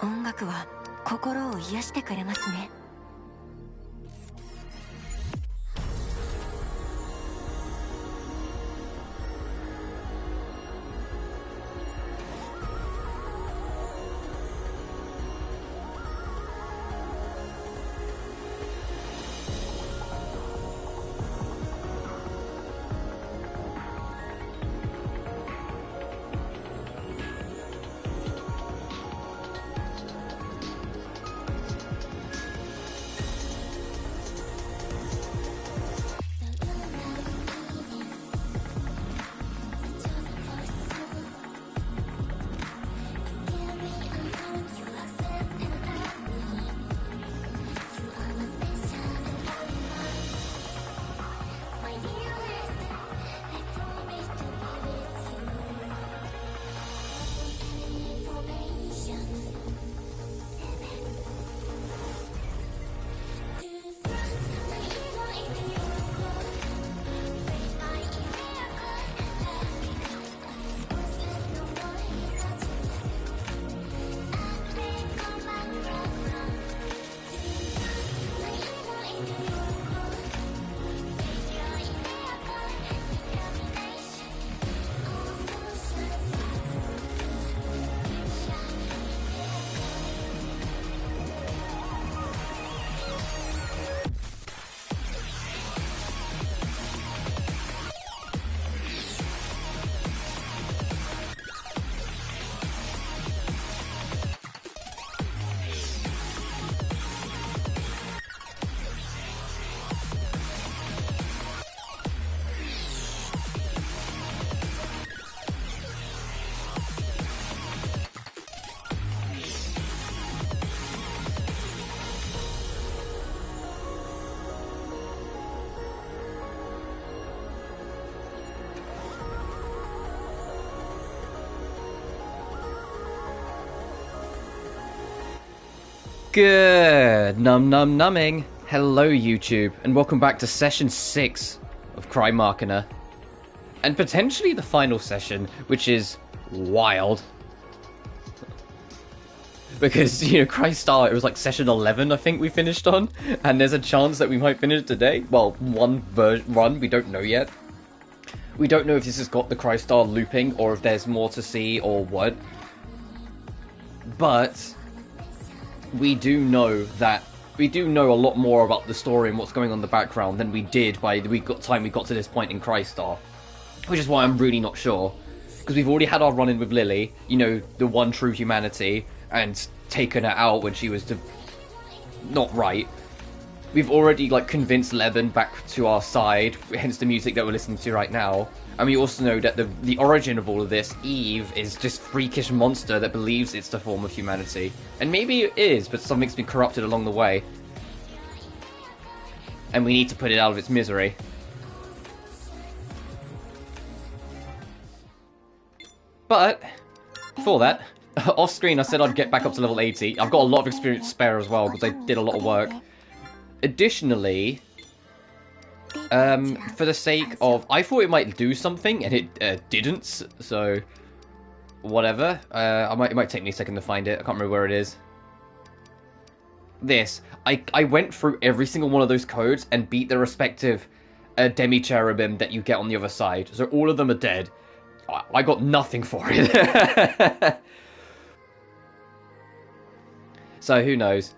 音楽は心を癒してくれますね。Good numbing. Hello YouTube, and welcome back to session 6 of Crymachina. And potentially the final session, which is wild. Because, you know, Crystar, it was like session 11 I think we finished on, and there's a chance that we might finish today. Well, one run, we don't know yet. We don't know if this has got the Crystar looping, or if there's more to see, or what. But we do know a lot more about the story and what's going on in the background than we did by the time we got to this point in Crystar. Which is why I'm really not sure. Because we've already had our run-in with Lily, you know, the one true humanity, and taken her out when she was not right. We've already, like, convinced Leben back to our side, hence the music that we're listening to right now. And we also know that the origin of all of this, Eve, is just freakish monster that believes it's the form of humanity. And maybe it is, but something's been corrupted along the way. And we need to put it out of its misery. But, for that, off screen I said I'd get back up to level 80. I've got a lot of experience spare as well, because I did a lot of work. Additionally, for the sake of, I thought it might do something, and it didn't, so whatever. It might take me a second to find it. I can't remember where it is. This. I went through every single one of those codes and beat the respective demi-cherubim that you get on the other side. So all of them are dead. I got nothing for it. So who knows.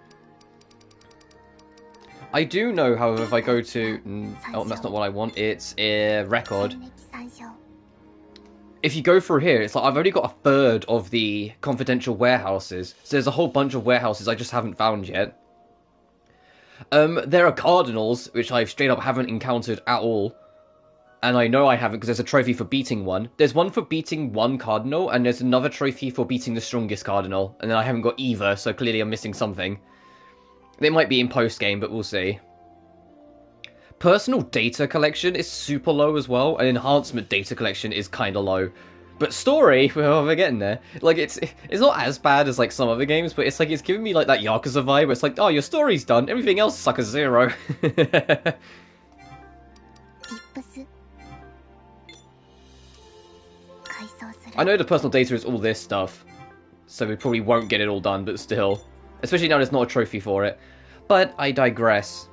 I do know, however, if I go to... oh, that's not what I want. It's a record. If you go through here, it's like I've only got a third of the confidential warehouses. So there's a whole bunch of warehouses I just haven't found yet. There are cardinals, which I straight up haven't encountered at all. And I know I haven't because there's a trophy for beating one. There's one for beating one cardinal, and there's another trophy for beating the strongest cardinal. And then I haven't got either, so clearly I'm missing something. They might be in post-game, but we'll see. Personal data collection is super low as well, and enhancement data collection is kind of low. But story, well, we're getting there. Like, it's not as bad as, like, some other games, but it's like, it's giving me, like, that Yakuza vibe, where it's like, oh, your story's done, everything else suckers 0. I know the personal data is all this stuff. so we probably won't get it all done, but still. Especially now there's not a trophy for it. But I digress.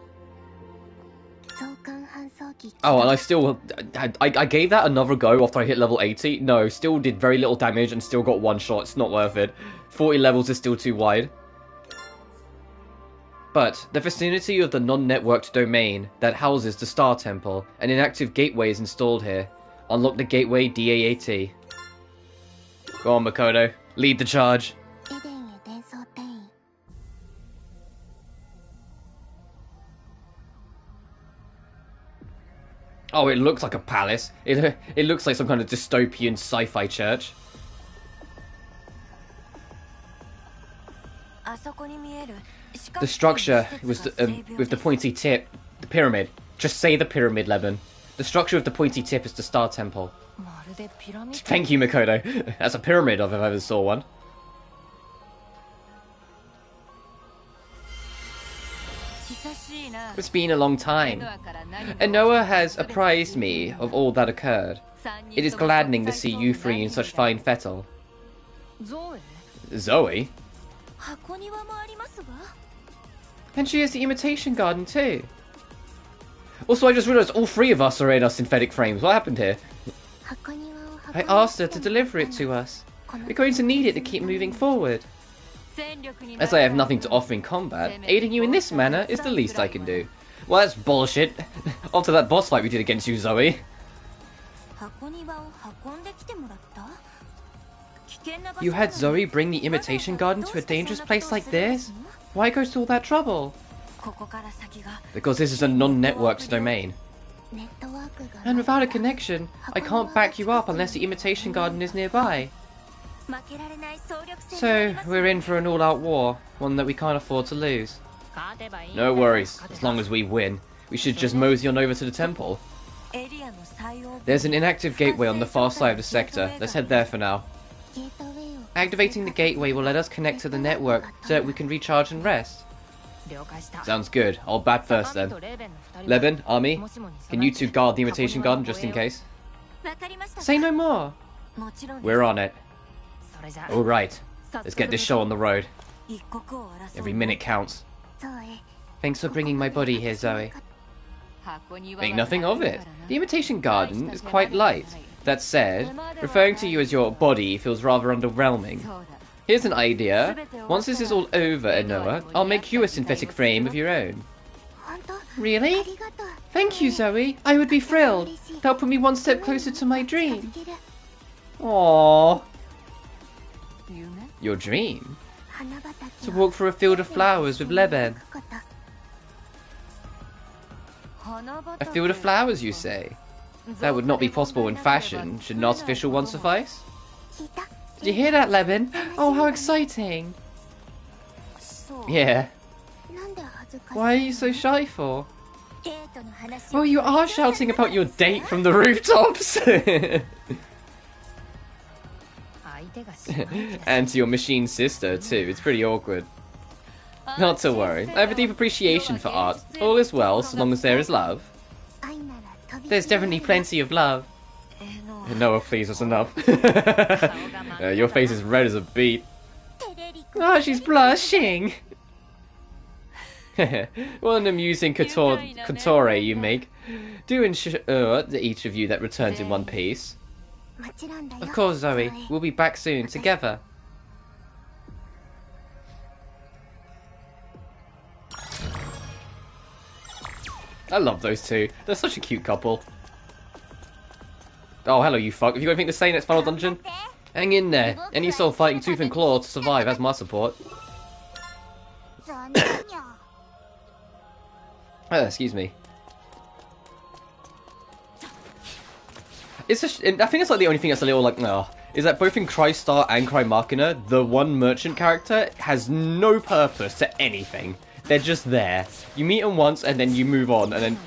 Oh, and I still... I gave that another go after I hit level 80. No, still did very little damage and still got one shot. It's not worth it. 40 levels is still too wide. But the vicinity of the non-networked domain that houses the Star Temple, an inactive gateway is installed here. Unlock the gateway DAAT. Go on, Makoto. Lead the charge. Oh, it looks like a palace. It looks like some kind of dystopian sci-fi church. The structure was with the pointy tip, the pyramid. Just say the pyramid, Levin. The structure of the pointy tip is the Star Temple. Thank you, Makoto. That's a pyramid if I've ever saw one. It's been a long time. Noah has apprised me of all that occurred. It is gladdening to see you three in such fine fettle. Zoe? And she has the imitation garden too. Also, I just realised all three of us are in our synthetic frames. What happened here? I asked her to deliver it to us. We're going to need it to keep moving forward. As I have nothing to offer in combat, aiding you in this manner is the least I can do. Well, that's bullshit. After that boss fight we did against you, Zoe. You had Zoe bring the imitation garden to a dangerous place like this? Why go to all that trouble? Because this is a non-networked domain. And without a connection, I can't back you up unless the imitation garden is nearby. So, we're in for an all-out war, one that we can't afford to lose. No worries, as long as we win. We should just mosey on over to the temple. There's an inactive gateway on the far side of the sector. Let's head there for now. Activating the gateway will let us connect to the network so that we can recharge and rest. Sounds good. I'll bat first then. Levin, Ami, can you two guard the imitation garden just in case? Say no more. We're on it. Alright, let's get this show on the road. Every minute counts. Thanks for bringing my body here, Zoe. Make nothing of it. The imitation garden is quite light. That said, referring to you as your body feels rather underwhelming. Here's an idea. Once this is all over, Noah, I'll make you a synthetic frame of your own. Really? Thank you, Zoe. I would be thrilled. That'll put me one step closer to my dream. Aww. Your dream? To walk through a field of flowers with Leben. A field of flowers, you say? That would not be possible in fashion. Should an artificial one suffice? Did you hear that, Leben? Oh, how exciting! Yeah. Why are you so shy for? Oh, you are shouting about your date from the rooftops! And to your machine sister, too. It's pretty awkward. Not to worry. I have a deep appreciation for art. All is well, so long as there is love. There's definitely plenty of love. Noah, please, that's enough. Your face is red as a beet. Oh, she's blushing! What an amusing couture you make. Do ensure each of you that returns in one piece. Of course, Zoe. We'll be back soon, together. I love those two. They're such a cute couple. Oh, hello, you fuck. Have you got anything to say next final dungeon? Hang in there. Any soul fighting tooth and claw to survive has my support. Excuse me. It's just, I think it's like the only thing that's a little like, no, is that both in Crystar and Crymachina, the one merchant character has no purpose to anything. They're just there. You meet them once and then you move on, and then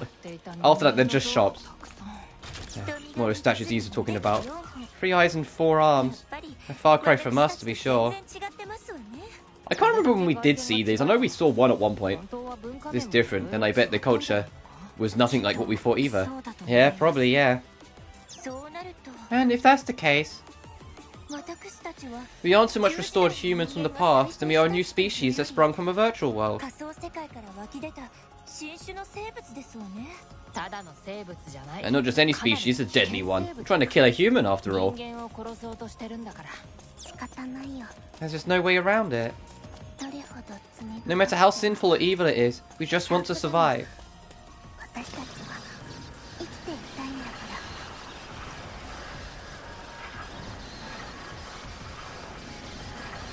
after that they're just shops. One of those statues these are talking about. 3 eyes and 4 arms. A far cry from us, to be sure. I can't remember when we did see these. I know we saw one at one point. This different, then I bet the culture was nothing like what we thought either. Yeah, probably, yeah. And if that's the case, We aren't so much restored humans from the past, and we are a new species that sprung from a virtual world. And not just any species, a deadly one. We're trying to kill a human after all. There's just no way around it. No matter how sinful or evil it is, we just want to survive.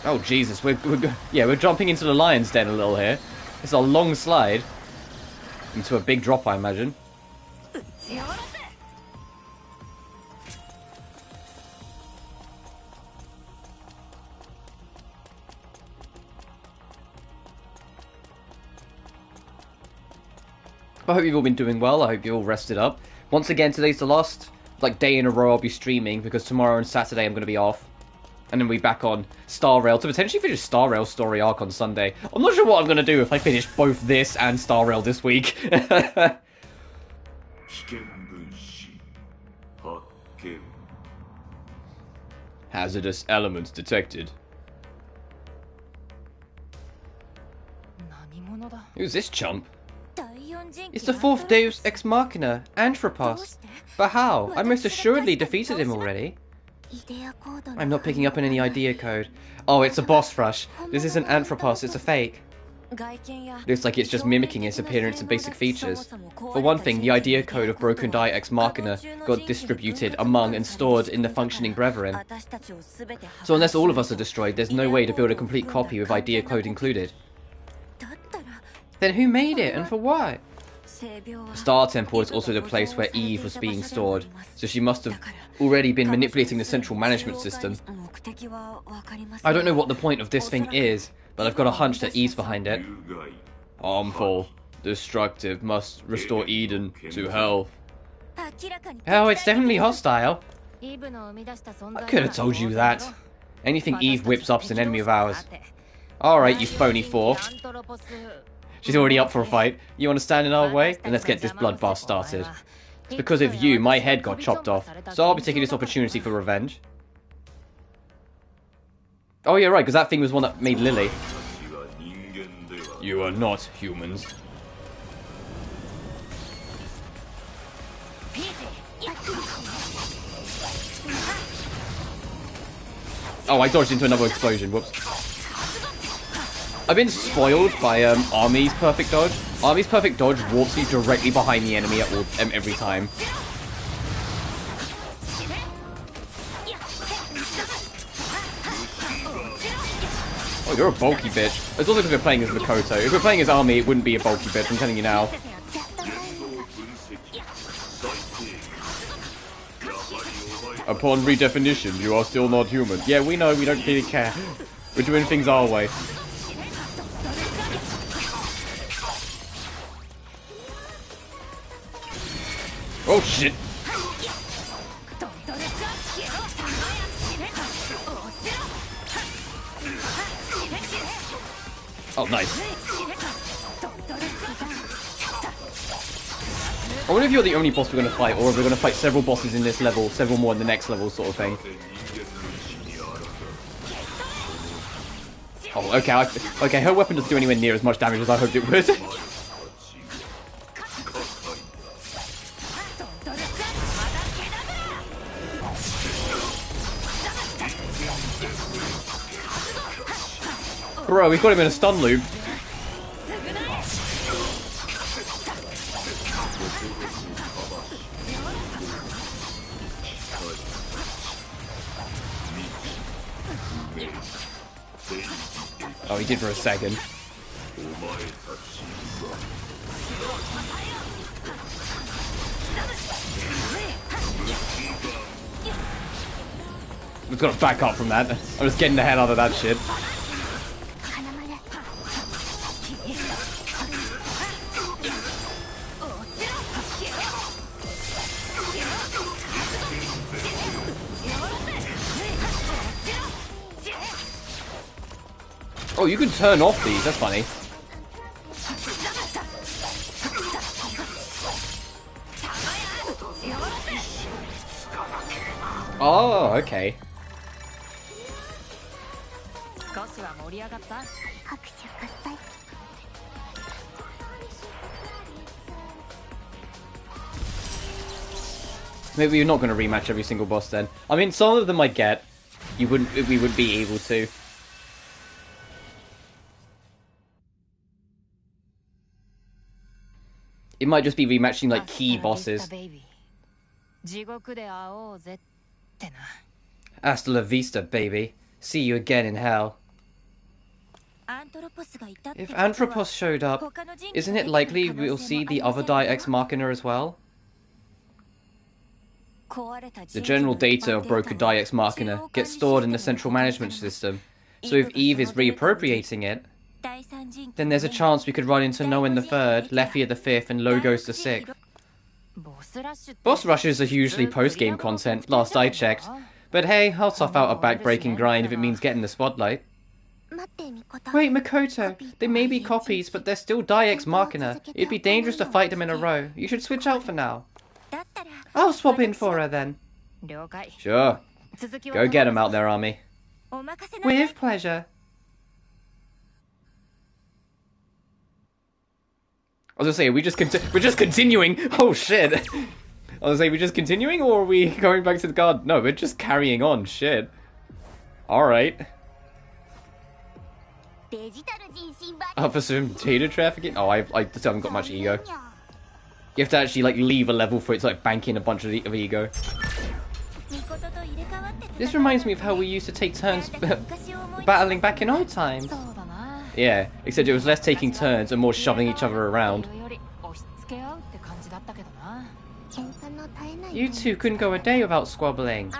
Oh Jesus, we're jumping into the lion's den a little here. It's a long slide into a big drop, I imagine. I hope you've all been doing well. I hope you're all rested up. Once again, today's the last day in a row I'll be streaming, because tomorrow and Saturday I'm going to be off. And then we'll be back on Star Rail to potentially finish Star Rail's story arc on Sunday. I'm not sure what I'm going to do if I finish both this and Star Rail this week. Hazardous elements detected. Who's this chump? It's the fourth Deus Ex Machina, Anthropos. But how? I most assuredly defeated him already. I'm not picking up on any idea code. Oh, it's a boss rush. This isn't Anthropos, it's a fake. Looks like it's just mimicking its appearance and basic features. For one thing, the idea code of Broken Die Ex Machina got distributed among and stored in the functioning brethren. So unless all of us are destroyed, there's no way to build a complete copy with idea code included. Then who made it, and for what? Star Temple is also the place where Eve was being stored, so she must have already been manipulating the central management system. I don't know what the point of this thing is, but I've got a hunch that Eve's behind it. Harmful, destructive, must restore Eden to health. Oh, it's definitely hostile. I could have told you that. Anything Eve whips up's an enemy of ours. Alright, you phony four. She's already up for a fight. You want to stand in our way? Then let's get this bloodbath started. It's because of you, my head got chopped off, so I'll be taking this opportunity for revenge. Oh yeah, right, because that thing was one that made Lily. You are not humans. Oh, I dodged into another explosion, whoops. I've been spoiled by Army's perfect dodge. Army's perfect dodge warps you directly behind the enemy at all, every time. Oh, you're a bulky bitch. It's also because we're playing as Makoto. If we're playing as Army, it wouldn't be a bulky bitch, I'm telling you now. Upon redefinition, you are still not human. Yeah, we know, we don't really care. We're doing things our way. Oh shit! Oh, nice. I wonder if you're the only boss we're going to fight, or if we're going to fight several bosses in this level, several more in the next level, sort of thing. Oh, okay. Okay, her weapon doesn't do anywhere near as much damage as I hoped it would. Bro, we've got him in a stun loop. Oh, he did for a second. We've got to back up from that. I'm just getting the hell out of that shit. Oh, you can turn off these, that's funny. Oh, okay. Maybe you're not going to rematch every single boss then. I mean, some of them I get. We wouldn't be able to. It might just be rematching like key bosses. Hasta la vista, baby. See you again in hell. If Anthropos showed up, isn't it likely we'll see the other Ex Machina as well? The general data of broken Ex Machina gets stored in the central management system, so if Eve is reappropriating it, then there's a chance we could run into Noen the Third, Lefia the Fifth, and Logos the Sixth. Boss rushes are usually post-game content, last I checked, but hey, I'll tough out a back-breaking grind if it means getting the spotlight. Wait, Makoto, they may be copies, but they're still Ex Machina. It'd be dangerous to fight them in a row. You should switch out for now. I'll swap in for her then. Sure. Go get him out there, Army. With pleasure. I was gonna say, we're just continuing. Oh shit! I was gonna say, we're just continuing, or are we going back to the guard? No, we're just carrying on. Shit. All right. Up for some data trafficking? Oh, I just haven't got much ego. You have to actually like leave a level for it to like bank in a bunch of ego. This reminds me of how we used to take turns battling back in old times. Yeah, except it was less taking turns and more shoving each other around. You two couldn't go a day without squabbling.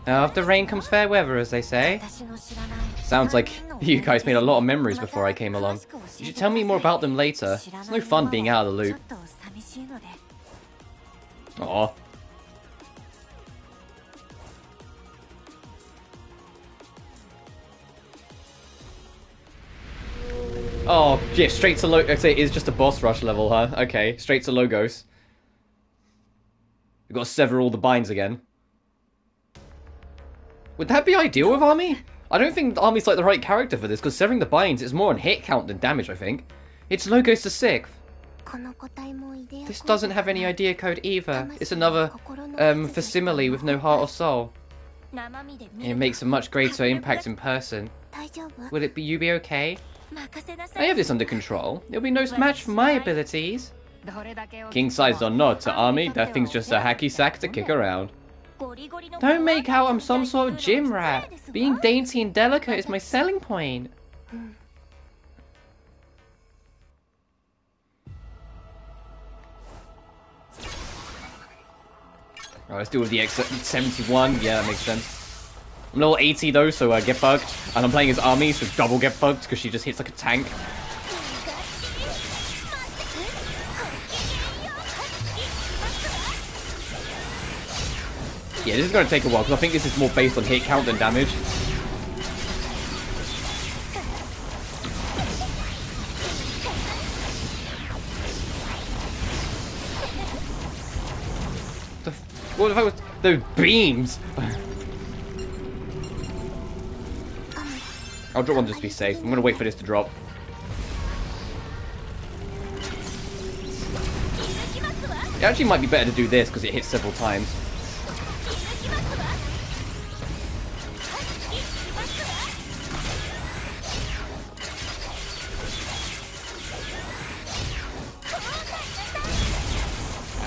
After rain comes fair weather, as they say. Sounds like you guys made a lot of memories before I came along. You should tell me more about them later. It's no fun being out of the loop. Aww. Oh, yeah, straight to Logos. It's just a boss rush level, huh? Okay, straight to Logos. We've got to sever all the binds again. Would that be ideal with Army? I don't think Army's like the right character for this, because severing the binds is more on hit count than damage, I think. It's Logos the Sixth. This doesn't have any idea code either. It's another facsimile with no heart or soul. It makes a much greater impact in person. Will it be you be okay? I have this under control. It'll be no match for my abilities. King size or not, to Army, that thing's just a hacky sack to kick around. Don't make out I'm some sort of gym rat. Being dainty and delicate is my selling point. Alright, let's deal with the X71. Yeah, that makes sense. I'm level 80 though, so get bugged. And I'm playing as Army, so double get bugged because she just hits like a tank. Yeah, this is going to take a while because I think this is more based on hit count than damage. What if I was those beams? I'll drop one just to be safe. I'm going to wait for this to drop. It actually might be better to do this because it hits several times.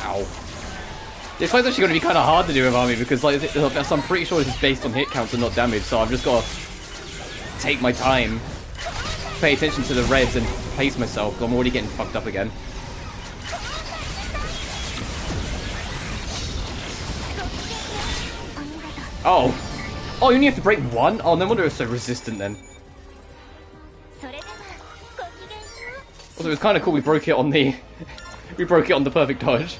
Ow. This fight's actually going to be kind of hard to do with Army because like, I'm pretty sure this is based on hit counts and not damage, so I've just got to take my time, pay attention to the reds and pace myself, because I'm already getting fucked up again. Oh! Oh, you only have to break one? Oh, no wonder it's so resistant then. Also, it was kind of cool we broke it on the... we broke it on the perfect dodge.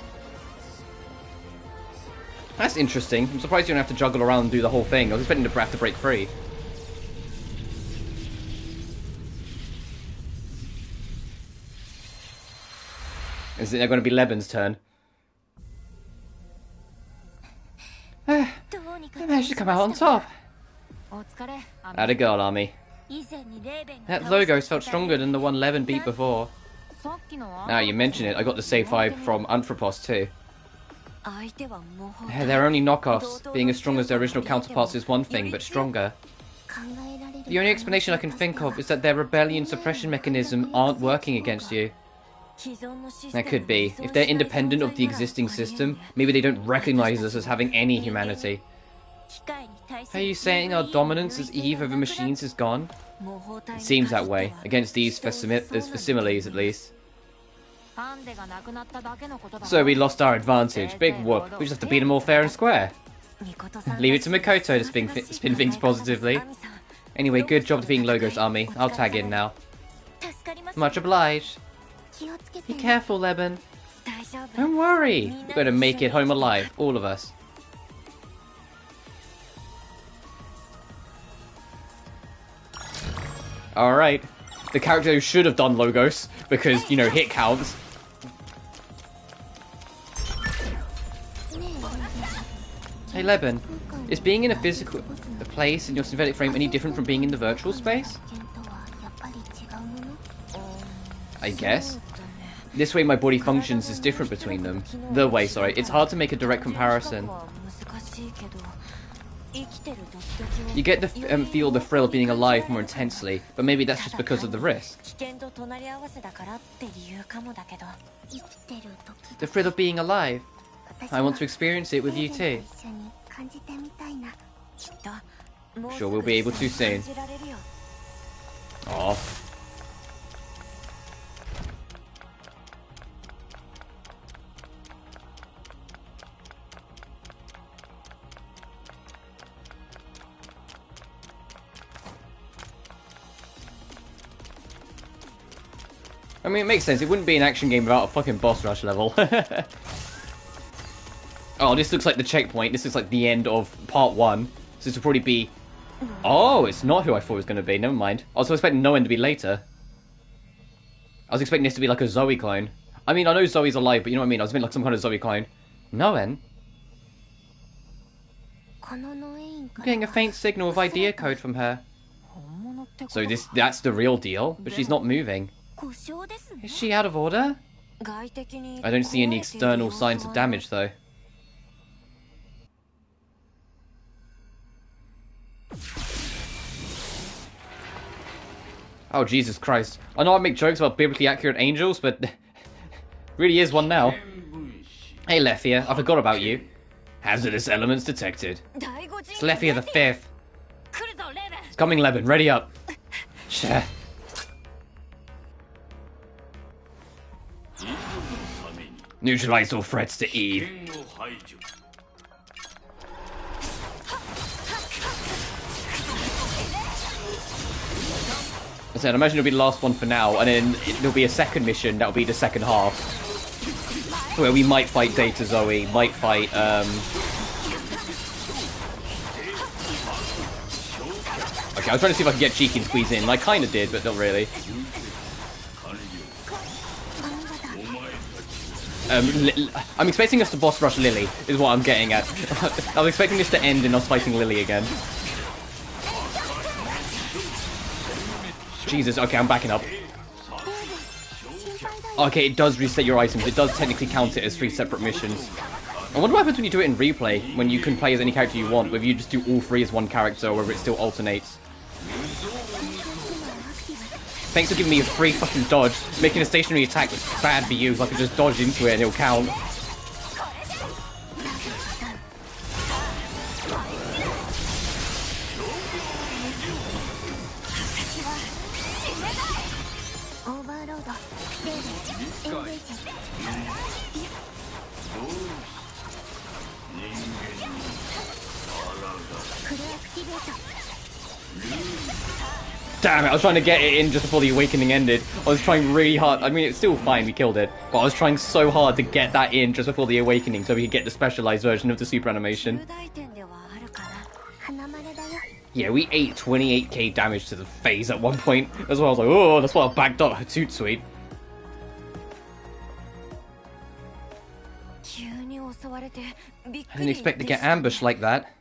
That's interesting. I'm surprised you don't have to juggle around and do the whole thing. I was expecting to have to break free. Is it going to be Leban's turn? I managed to come out on top. How'd it go, Army? That Logos felt stronger than the one Levin beat before. Now you mention it, I got the save 5 from Anthropos too. They're only knockoffs. Being as strong as their original counterparts is one thing, but stronger. The only explanation I can think of is that their rebellion suppression mechanism aren't working against you. That could be. If they're independent of the existing system, maybe they don't recognize us as having any humanity. Are you saying our dominance as Eve over machines is gone? It seems that way, against these facsimiles at least. So we lost our advantage. Big whoop. We just have to beat them all fair and square. Leave it to Mikoto to spin things positively. Anyway, good job defeating Logos army. I'll tag in now. Much obliged. Be careful, Leben. Don't worry. We're going to make it home alive, all of us. Alright. The character who should have done Logos, because, you know, hit counts. Hey Leben, is being in a physical place in your synthetic frame any different from being in the virtual space? I guess. This way my body functions is different between them. The way, sorry. It's hard to make a direct comparison. You get the feel the thrill of being alive more intensely, but maybe that's just because of the risk. The thrill of being alive. I want to experience it with you too. Sure we'll be able to soon. Aww. I mean, it makes sense. It wouldn't be an action game without a fucking boss rush level. Oh, this looks like the checkpoint. This looks like the end of part 1. So this will probably be... Oh, it's not who I thought it was going to be. Never mind. I was expecting Noen to be later. I was expecting this to be like a Zoe clone. I mean, I know Zoe's alive, but you know what I mean? I was expecting like some kind of Zoe clone. Noen? I'm getting a faint signal of idea code from her. So that's the real deal? But she's not moving. Is she out of order? I don't see any external signs of damage, though. Oh, Jesus Christ. I know I make jokes about biblically accurate angels, but... really is one now. Hey, Lethia, I forgot about you. Hazardous elements detected. It's Lethia the 5th. It's coming, Leben. Ready up. Share. Neutralize all threats to Eve. I said, I imagine it'll be the last one for now, and then there'll be a second mission, that'll be the second half. Where we might fight Data Zoe, might fight, Okay, I was trying to see if I could get cheeky and squeeze in. I kinda did, but not really. I'm expecting us to boss rush Lily, is what I'm getting at. I was expecting this to end in us fighting Lily again. Jesus, okay, I'm backing up. Okay, it does reset your items. It does technically count it as 3 separate missions. I wonder what happens when you do it in replay, when you can play as any character you want, whether you just do all 3 as one character, or whether it still alternates. Thanks for giving me a free fucking dodge. Making a stationary attack was bad for you, so I could just dodge into it and it'll count. Damn it, I was trying to get it in just before the awakening ended. I was trying really hard. I mean, it's still fine, we killed it. But I was trying so hard to get that in just before the awakening so we could get the specialized version of the super animation. Yeah, we ate 28k damage to the phase at one point. As well, I was like, oh, that's why I backed up. Toot sweet. I didn't expect to get ambushed like that.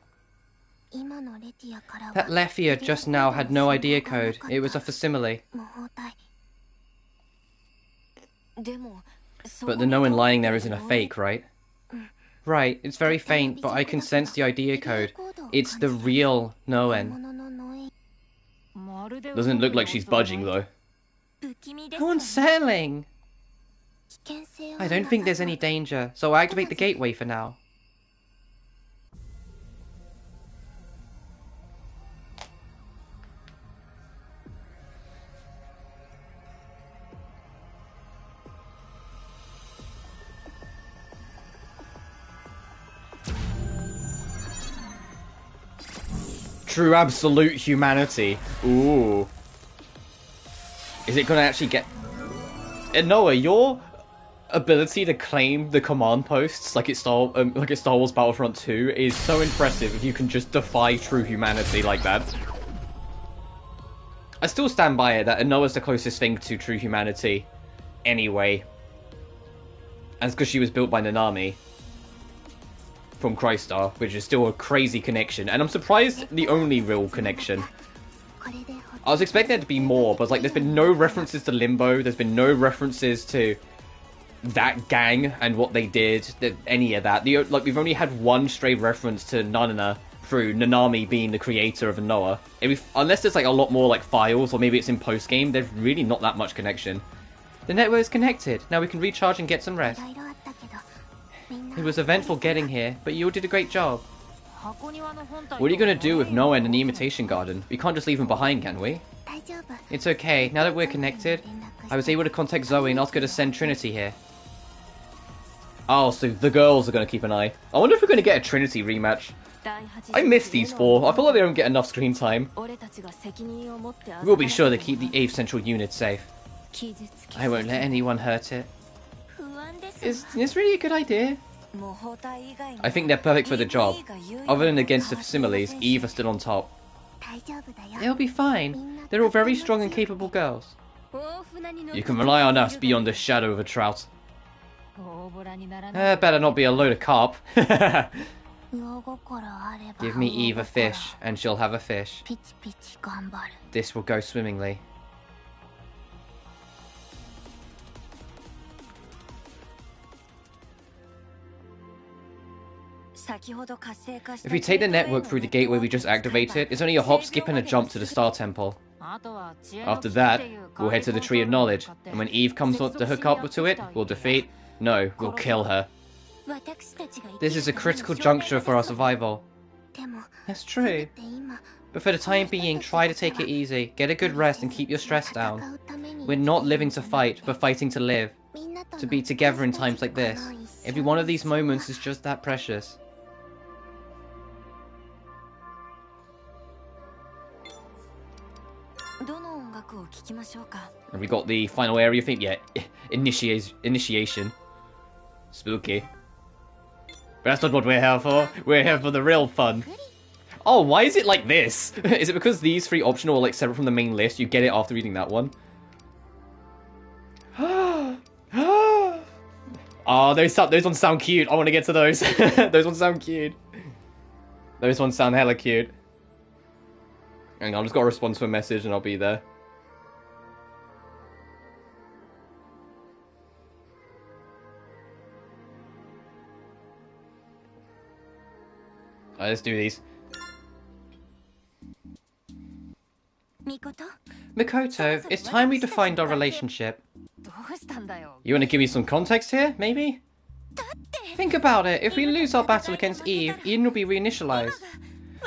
That Lethia just now had no idea code. It was a facsimile. But the Noan lying there isn't a fake, right? Right, it's very faint, but I can sense the idea code. It's the real Noan. Doesn't look like she's budging, though. How unsettling! I don't think there's any danger, so I'll activate the gateway for now. True absolute humanity. Ooh. Is it gonna actually get... Noah, your ability to claim the command posts like it's Star Wars Battlefront 2 is so impressive if you can just defy true humanity like that. I still stand by it that Noah's the closest thing to true humanity anyway. And it's because she was built by Nanami from Crystar, which is still a crazy connection, and I'm surprised the only real connection. I was expecting there to be more, but like there's been no references to Limbo, there's been no references to that gang and what they did, any of that. Like we've only had one stray reference to Nanana through Nanami being the creator of Noah. Unless there's like a lot more like files, or maybe it's in post-game, there's really not that much connection. The network is connected, now we can recharge and get some rest. It was eventful getting here, but you all did a great job. What are you going to do with Noah and the Imitation Garden? We can't just leave him behind, can we? It's okay, now that we're connected, I was able to contact Zoe and ask her to send Trinity here. Oh, so the girls are going to keep an eye. I wonder if we're going to get a Trinity rematch. I miss these four. I feel like they don't get enough screen time. We'll be sure to keep the 8th Central Unit safe. I won't let anyone hurt it. Is this really a good idea? I think they're perfect for the job. Other than against the facsimiles, Eve are still on top. They'll be fine. They're all very strong and capable girls. You can rely on us beyond the shadow of a trout. Better not be a load of carp. Give me Eve a fish, and she'll have a fish. This will go swimmingly. If we take the network through the gateway we just activated, it's only a hop, skip, and a jump to the Star Temple. After that, we'll head to the Tree of Knowledge, and when Eve comes on to hook up to it, we'll defeat... No, we'll kill her. This is a critical juncture for our survival. That's true. But for the time being, try to take it easy, get a good rest, and keep your stress down. We're not living to fight, but fighting to live. To be together in times like this. Every one of these moments is just that precious. And we got the final area thing, yeah, initiation. Spooky. But that's not what we're here for. We're here for the real fun. Oh, why is it like this? Is it because these 3 optional are like separate from the main list? You get it after reading that one. Oh, those ones sound cute. I want to get to those. Those ones sound cute. Those ones sound hella cute. Hang on, I've just got to respond to a message and I'll be there. Alright, let's do these. Mikoto, it's time we defined our relationship. You want to give me some context here, maybe? Think about it. If we lose our battle against Eve, Eden will be reinitialized.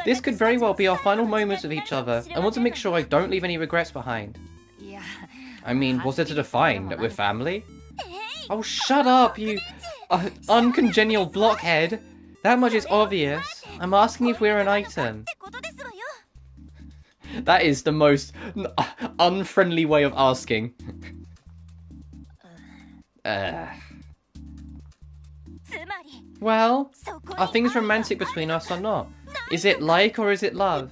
This could very well be our final moments with each other. I want to make sure I don't leave any regrets behind. I mean, what's there to define? That we're family? Oh, shut up, you uncongenial blockhead. That much is obvious. I'm asking if we're an item. That is the most unfriendly way of asking. Well, are things romantic between us or not? Is it like or is it love?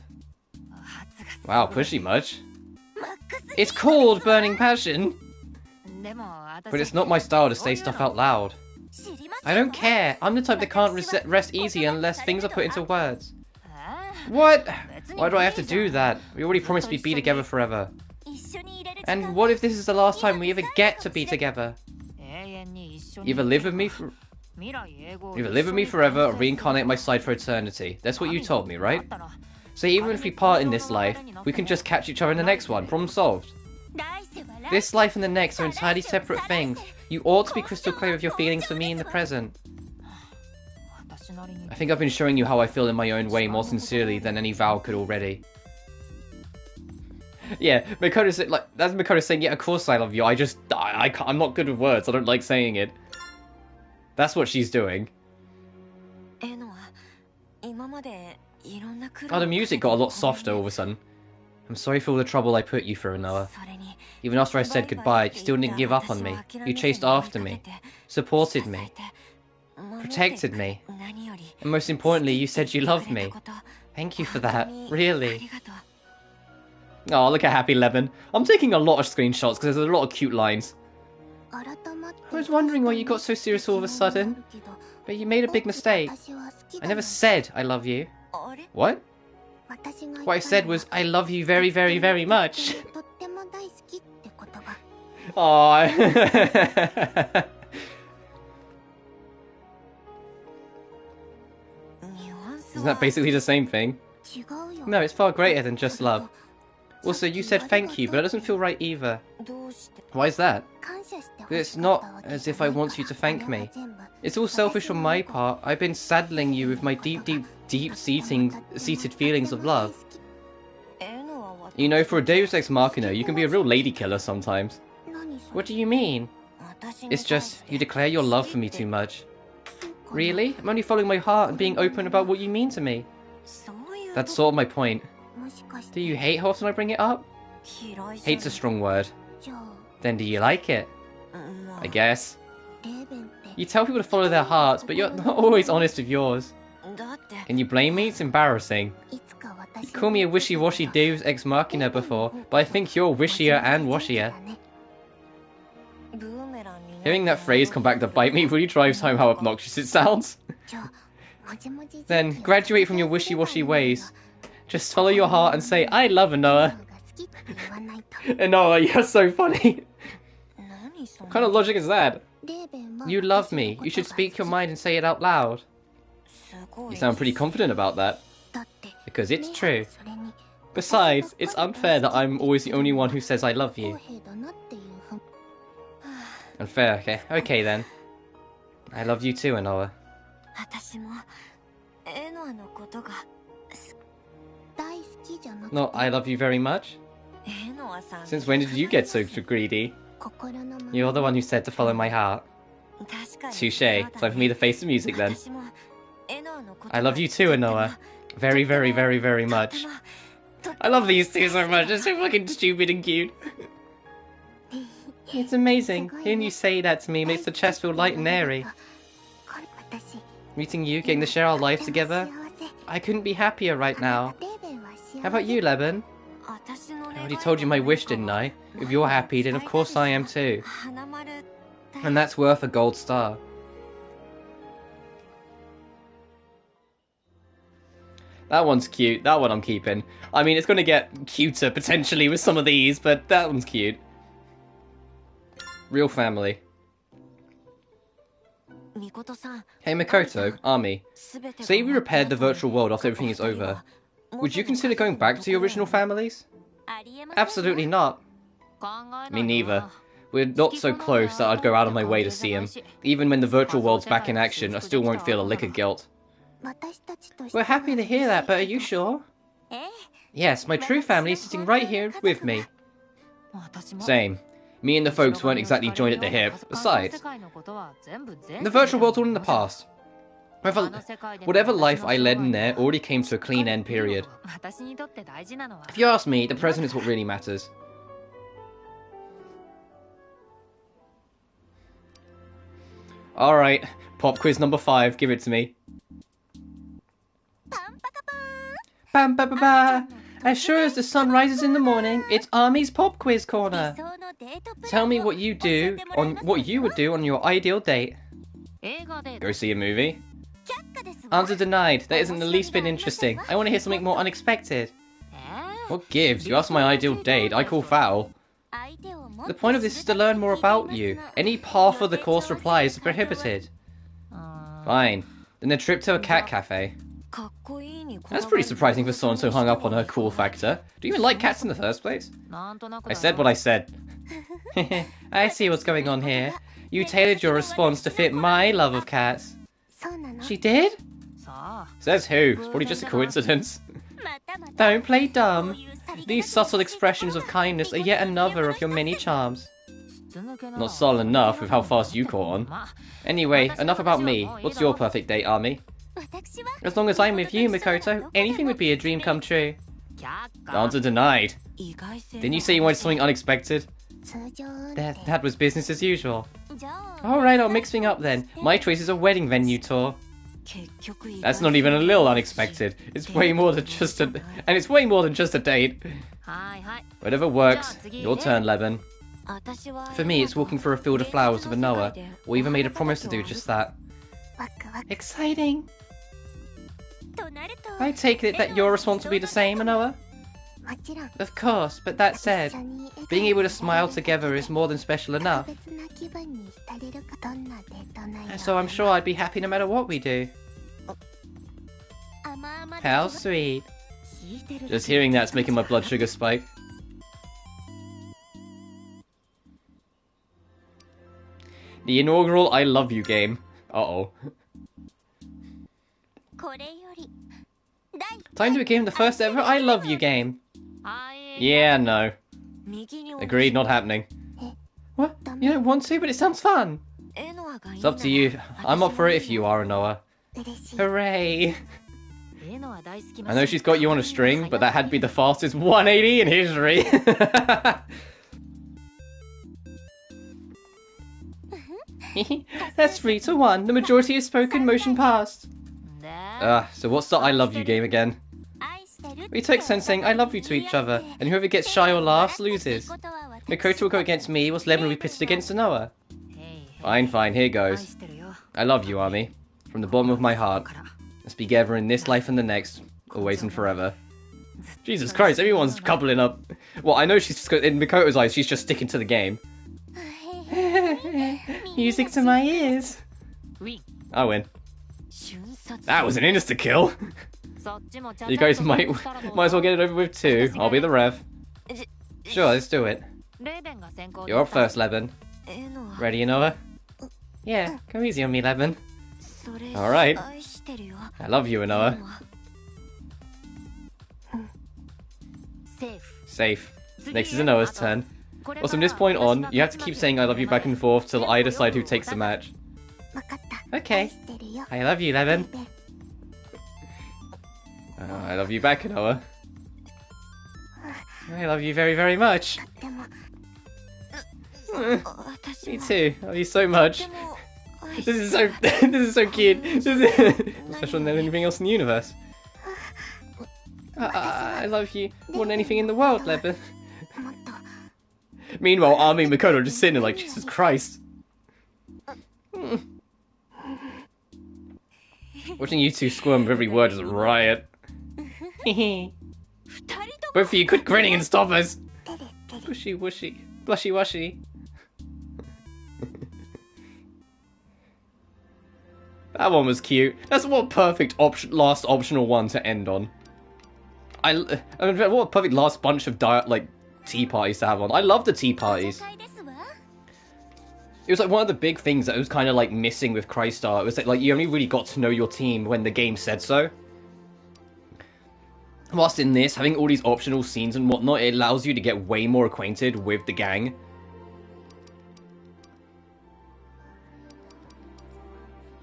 Wow, pushy much. It's called burning passion. But it's not my style to say stuff out loud. I don't care. I'm the type that can't rest easy unless things are put into words. What? Why do I have to do that? We already promised we'd be together forever. And what if this is the last time we ever get to be together? Either live with me forever or reincarnate my side for eternity. That's what you told me, right? So even if we part in this life, we can just catch each other in the next one. Problem solved. This life and the next are entirely separate things. You ought to be crystal clear with your feelings for me in the present. I think I've been showing you how I feel in my own way more sincerely than any vow could already. Yeah, Makoto's like, that's Makoto saying, yeah, of course I love you. I'm not good with words. I don't like saying it. That's what she's doing. Oh, the music got a lot softer all of a sudden. I'm sorry for all the trouble I put you through, Noah. Even after I said goodbye, you still didn't give up on me. You chased after me, supported me, protected me, and most importantly, you said you loved me. Thank you for that, really. Oh, look at Happy Lemon. I'm taking a lot of screenshots because there's a lot of cute lines. I was wondering why you got so serious all of a sudden, but you made a big mistake. I never said I love you. What? What I said was, I love you very, very, very much. Aww. Isn't that basically the same thing? No, it's far greater than just love. Also, you said thank you, but it doesn't feel right either. Why is that? It's not as if I want you to thank me. It's all selfish on my part. I've been saddling you with my deep-seated feelings of love. You know, for a Deus Ex Machina, you can be a real lady killer sometimes. What do you mean? It's just, you declare your love for me too much. Really? I'm only following my heart and being open about what you mean to me. That's sort of my point. Do you hate her when I bring it up? Hate's a strong word. Then do you like it? I guess. You tell people to follow their hearts, but you're not always honest with yours. Can you blame me? It's embarrassing. You called me a wishy-washy Deus Ex Machina before, but I think you're wishier and washier. Hearing that phrase come back to bite me really drives home how obnoxious it sounds. Then, graduate from your wishy-washy ways. Just follow your heart and say, I love Noah. Noah, you're so funny. What kind of logic is that? You love me. You should speak your mind and say it out loud. You sound pretty confident about that. Because it's true. Besides, it's unfair that I'm always the only one who says I love you. Unfair, okay. Okay then. I love you too, Noah. No, I love you very much? Since when did you get so greedy? You're the one who said to follow my heart. Touché. Time for me to face the music then. I love you too, Noah. Very, very, very, very much. I love these two so much. They're so fucking stupid and cute. It's amazing. Hearing you say that to me makes the chest feel light and airy. Meeting you, getting to share our lives together. I couldn't be happier right now. How about you, Leben? I already told you my wish, didn't I? If you're happy, then of course I am too. And that's worth a gold star. That one's cute. That one I'm keeping. I mean, it's going to get cuter potentially with some of these, but that one's cute. Real family. Hey Makoto, Army. Say we repaired the virtual world after everything is over. Would you consider going back to your original families? Absolutely not. Me neither. We're not so close that I'd go out of my way to see him. Even when the virtual world's back in action, I still won't feel a lick of guilt. We're happy to hear that, but are you sure? Yes, my true family is sitting right here with me. Same. Me and the folks weren't exactly joined at the hip. Besides, the virtual world's all in the past. Whatever life I led in there already came to a clean end period. If you ask me, the present is what really matters. Alright, pop quiz number 5, give it to me. Bam ba ba ba! As sure as the sun rises in the morning, it's Army's pop quiz corner. Tell me what you would do on your ideal date. Go see a movie. Answer denied. That isn't the least bit interesting. I want to hear something more unexpected. What gives? You asked my ideal date. I call foul. The point of this is to learn more about you. Any path of the course reply is prohibited. Fine. Then the trip to a cat cafe. That's pretty surprising for someone so hung up on her cool factor. Do you even like cats in the first place? I said what I said. I see what's going on here. You tailored your response to fit my love of cats. She did? Says who? It's probably just a coincidence. Don't play dumb. These subtle expressions of kindness are yet another of your many charms. Not subtle enough with how fast you caught on. Anyway, enough about me. What's your perfect date, Army? As long as I'm with you, Mikoto, anything would be a dream come true. Answer denied. Didn't you say you wanted something unexpected? That was business as usual. Alright, I'll mix things up then. My choice is a wedding venue tour. That's not even a little unexpected. It's way more than just a date. Whatever works. Your turn, Levin. For me, it's walking through a field of flowers with a Noah. We even made a promise to do just that. Exciting. I take it that your response will be the same, Noah? Of course, but that said, being able to smile together is more than special enough. So I'm sure I'd be happy no matter what we do. How sweet. Just hearing that's making my blood sugar spike. The inaugural I Love You game. Uh-oh. Time to begin the first ever I Love You game. Yeah, no. Agreed, not happening. What? You don't want to, but it sounds fun. It's up to you. I'm up for it if you are, Noah. Hooray! I know she's got you on a string, but that had to be the fastest 180 in history. That's 3-1. The majority of spoken motion passed. So what's the I Love You game again? We take turns saying I love you to each other, and whoever gets shy or laughs loses. Mikoto will go against me, whilst Levin will be pitted against Noah. Fine, here goes. I love you, Army. From the bottom of my heart. Let's be together in this life and the next, always and forever. Jesus Christ, everyone's coupling up. Well, I know she's, in Mikoto's eyes, she's just sticking to the game. Music to my ears. I win. That was an insta-kill. You guys might as well get it over with too. I'll be the rev. Sure, let's do it. You're up first, Levin. Ready, Noah? Yeah, go easy on me, Levin. Alright. I love you, Noah. Safe. Next is Noah's turn. Well, from this point on, you have to keep saying I love you back and forth till I decide who takes the match. Okay. I love you, Levin. I love you back, Noah. I love you very, very much. Me too. I love you so much. This is so cute. This is special than anything else in the universe. I love you more than anything in the world, Levin. Meanwhile, Army and Mikoto are just sitting there like, Jesus Christ. Watching you two squirm with every word is a riot. Both of you, quit grinning and stop us! Bushy wushy. Blushy wushy. That one was cute. That's what perfect last optional one to end on. I mean, what a perfect last bunch of tea parties to have on. I love the tea parties. It was like one of the big things that was kind of like missing with Crystar. It was like you only really got to know your team when the game said so. Whilst in this, having all these optional scenes and whatnot, it allows you to get way more acquainted with the gang.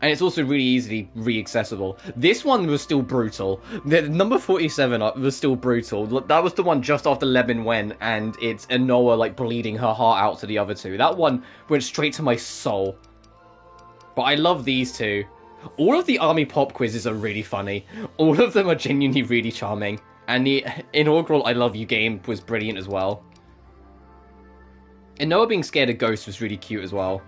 And it's also really easily re-accessible. This one was still brutal. The number 47 was still brutal. That was the one just after Levin went, and it's Noah like bleeding her heart out to the other two. That one went straight to my soul. But I love these two. All of the Army Pop quizzes are really funny. All of them are genuinely really charming. And the inaugural I Love You game was brilliant as well. And Noah being scared of ghosts was really cute as well.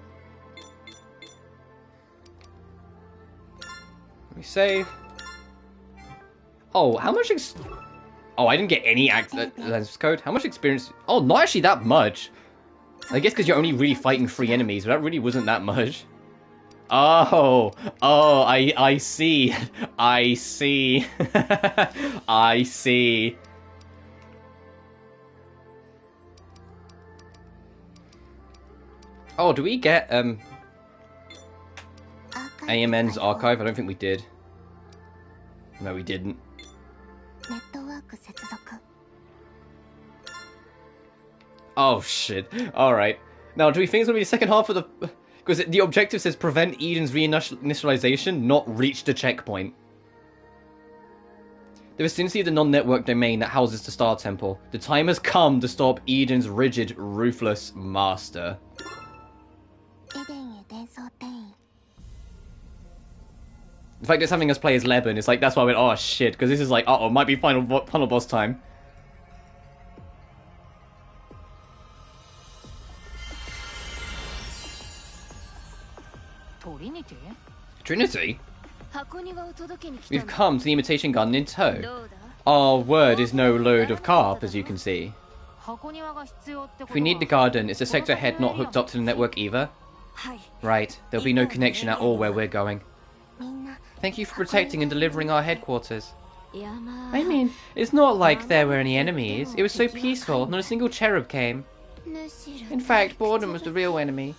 We save. Oh, how much Oh, I didn't get any access code. How much experience? Oh, not actually that much. I guess because you're only really fighting 3 enemies, but that really wasn't that much. Oh, I see. I see. I see. Oh, do we get AMN's archive? I don't think we did. No, we didn't. Oh shit. Alright. Now, do we think it's going to be the second half of the... Because the objective says prevent Eden's reinitialization, not reach the checkpoint. The vicinity of the non-network domain that houses the Star Temple. The time has come to stop Eden's rigid, ruthless master. The fact it's having us play as Leben, it's like, that's why I went, oh shit, because this is like, uh-oh, might be final boss time. Trinity? We've come to the imitation garden in tow. Our word is no load of carp, as you can see. If we need the garden, is the sector head not hooked up to the network either? Right, there'll be no connection at all where we're going. Thank you for protecting and delivering our headquarters. I mean, it's not like there were any enemies. It was so peaceful, not a single cherub came. In fact, boredom was the real enemy.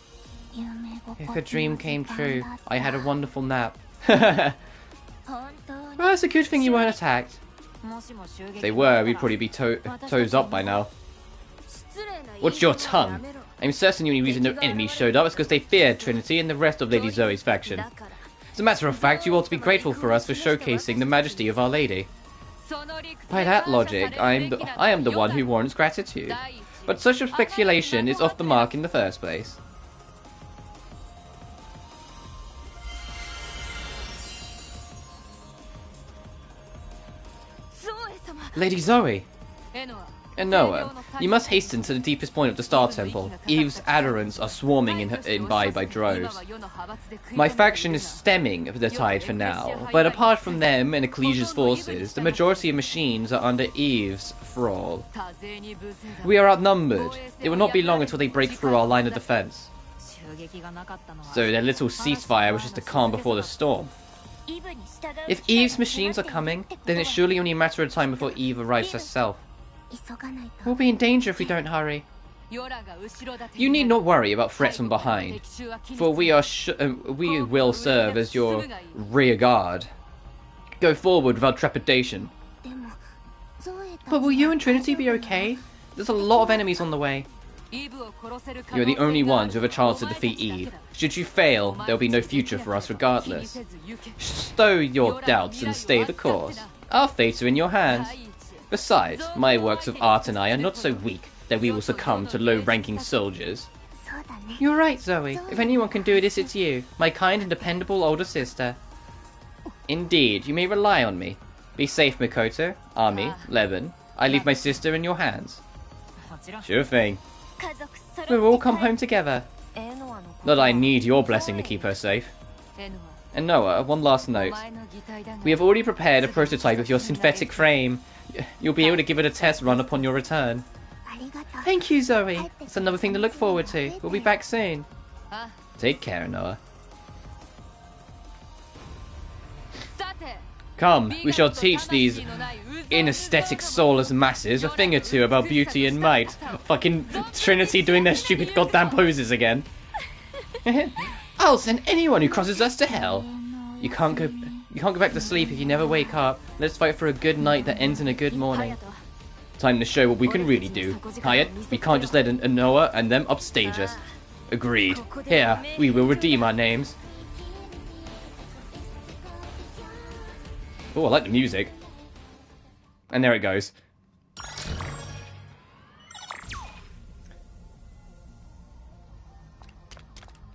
If a dream came true, I had a wonderful nap. Well, it's a good thing you weren't attacked. If they were, we'd probably be toes up by now. What's your tongue? I'm certain the only reason no enemies showed up is because they feared Trinity and the rest of Lady Zoe's faction. As a matter of fact, you ought to be grateful for us for showcasing the majesty of Our Lady. By that logic, I am the one who warrants gratitude. But such a speculation is off the mark in the first place. Lady Zoe! And Noah, you must hasten to the deepest point of the Star Temple. Eve's adherents are swarming by droves. My faction is stemming the tide for now, but apart from them and Ecclesia's forces, the majority of machines are under Eve's thrall. We are outnumbered. It will not be long until they break through our line of defense. So their little ceasefire was just a calm before the storm. If Eve's machines are coming, then it's surely only a matter of time before Eve arrives herself. We'll be in danger if we don't hurry. You need not worry about threats from behind, for we will serve as your rear guard. Go forward without trepidation. But will you and Trinity be okay? There's a lot of enemies on the way. You're the only ones who have a chance to defeat Eve. Should you fail, there'll be no future for us regardless. Stow your doubts and stay the course. Our fates are in your hands. Besides, my works of art and I are not so weak that we will succumb to low-ranking soldiers. You're right, Zoe. If anyone can do this, it's you, my kind and dependable older sister. Indeed, you may rely on me. Be safe, Mikoto, Ami, Levin. I leave my sister in your hands. Sure thing. We'll all come home together. Not that I need your blessing to keep her safe. And Noah, one last note. We have already prepared a prototype of your synthetic frame. You'll be able to give it a test run upon your return. Thank you, Zoe. It's another thing to look forward to. We'll be back soon. Take care, Noah. Come, we shall teach these inesthetic soulless masses a thing or two about beauty and might. Fucking Trinity doing their stupid goddamn poses again. I'll send anyone who crosses us to hell. You can't go back to sleep if you never wake up. Let's fight for a good night that ends in a good morning. Time to show what we can really do. Hyatt, we can't just let Noah and them upstage us. Agreed. Here, we will redeem our names. Oh, I like the music. And there it goes.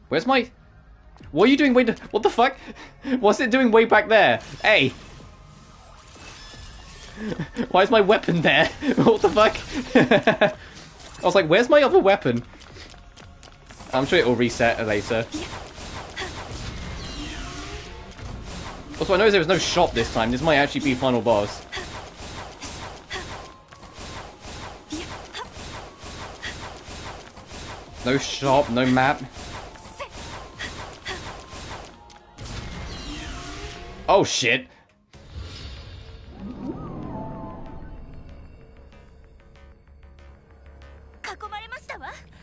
Where's my... What are you doing way... What the fuck? What's it doing way back there? Hey! Why is my weapon there? What the fuck? I was like, where's my other weapon? I'm sure it will reset later. Also, I noticed there was no shop this time. This might actually be final boss. No shop, no map. Oh shit.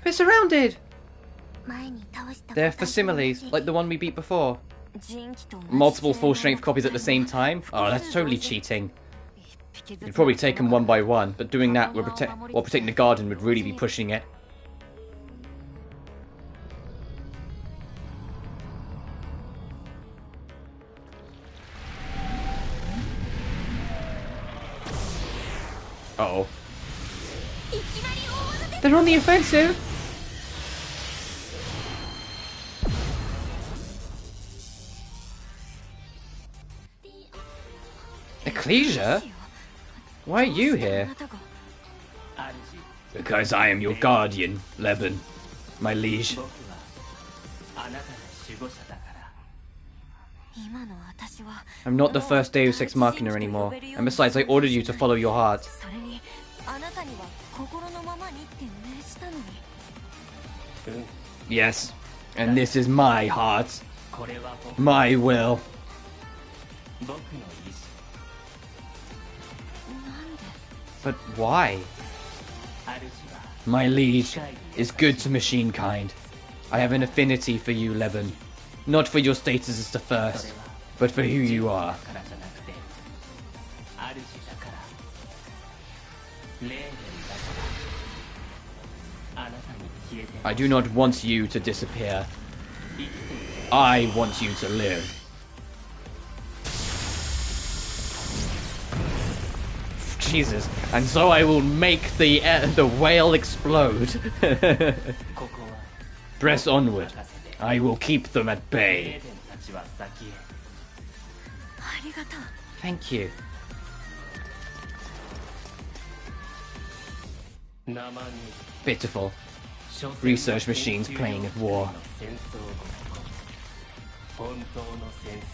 We're surrounded! They're facsimiles, like the one we beat before. Multiple full-strength copies at the same time? Oh, that's totally cheating. You'd probably take them one by one, but doing that while protecting the garden would really be pushing it. Uh-oh. They're on the offensive! Ecclesia? Why are you here? Because I am your guardian, Leben, my liege. I'm not the first Deus Ex Machina anymore, and besides I ordered you to follow your heart. Yes, and this is my heart, my will. But why? My liege is good to machine kind. I have an affinity for you, Leben. Not for your status as the first, but for who you are. I do not want you to disappear. I want you to live. Jesus, and so I will make the whale explode. Press onward. I will keep them at bay. Thank you. Pitiful. Research machines playing at war.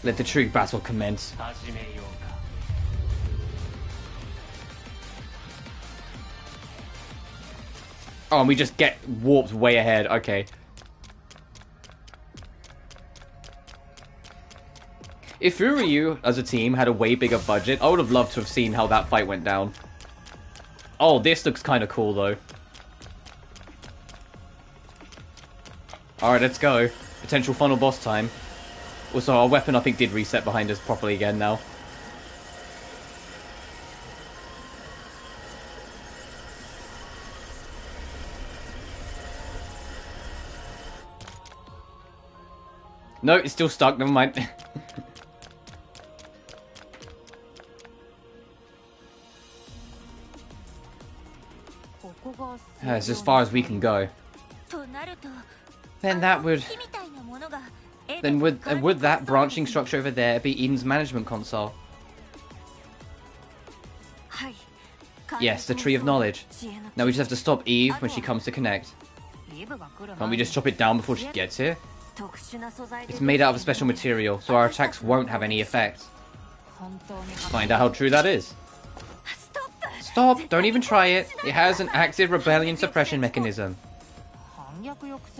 Let the true battle commence. Oh, and we just get warped way ahead. Okay. If Furyu, as a team, had a way bigger budget, I would have loved to have seen how that fight went down. Oh, this looks kind of cool, though. Alright, let's go. Potential final boss time. Also, our weapon, I think, did reset behind us properly again now. No, it's still stuck, never mind. It's as far as we can go. Then that would... Then would that branching structure over there be Eden's management console? Yes, the Tree of Knowledge. Now we just have to stop Eve when she comes to connect. Can't we just chop it down before she gets here? It's made out of a special material, so our attacks won't have any effect. Find out how true that is. Stop! Don't even try it. It has an active rebellion suppression mechanism.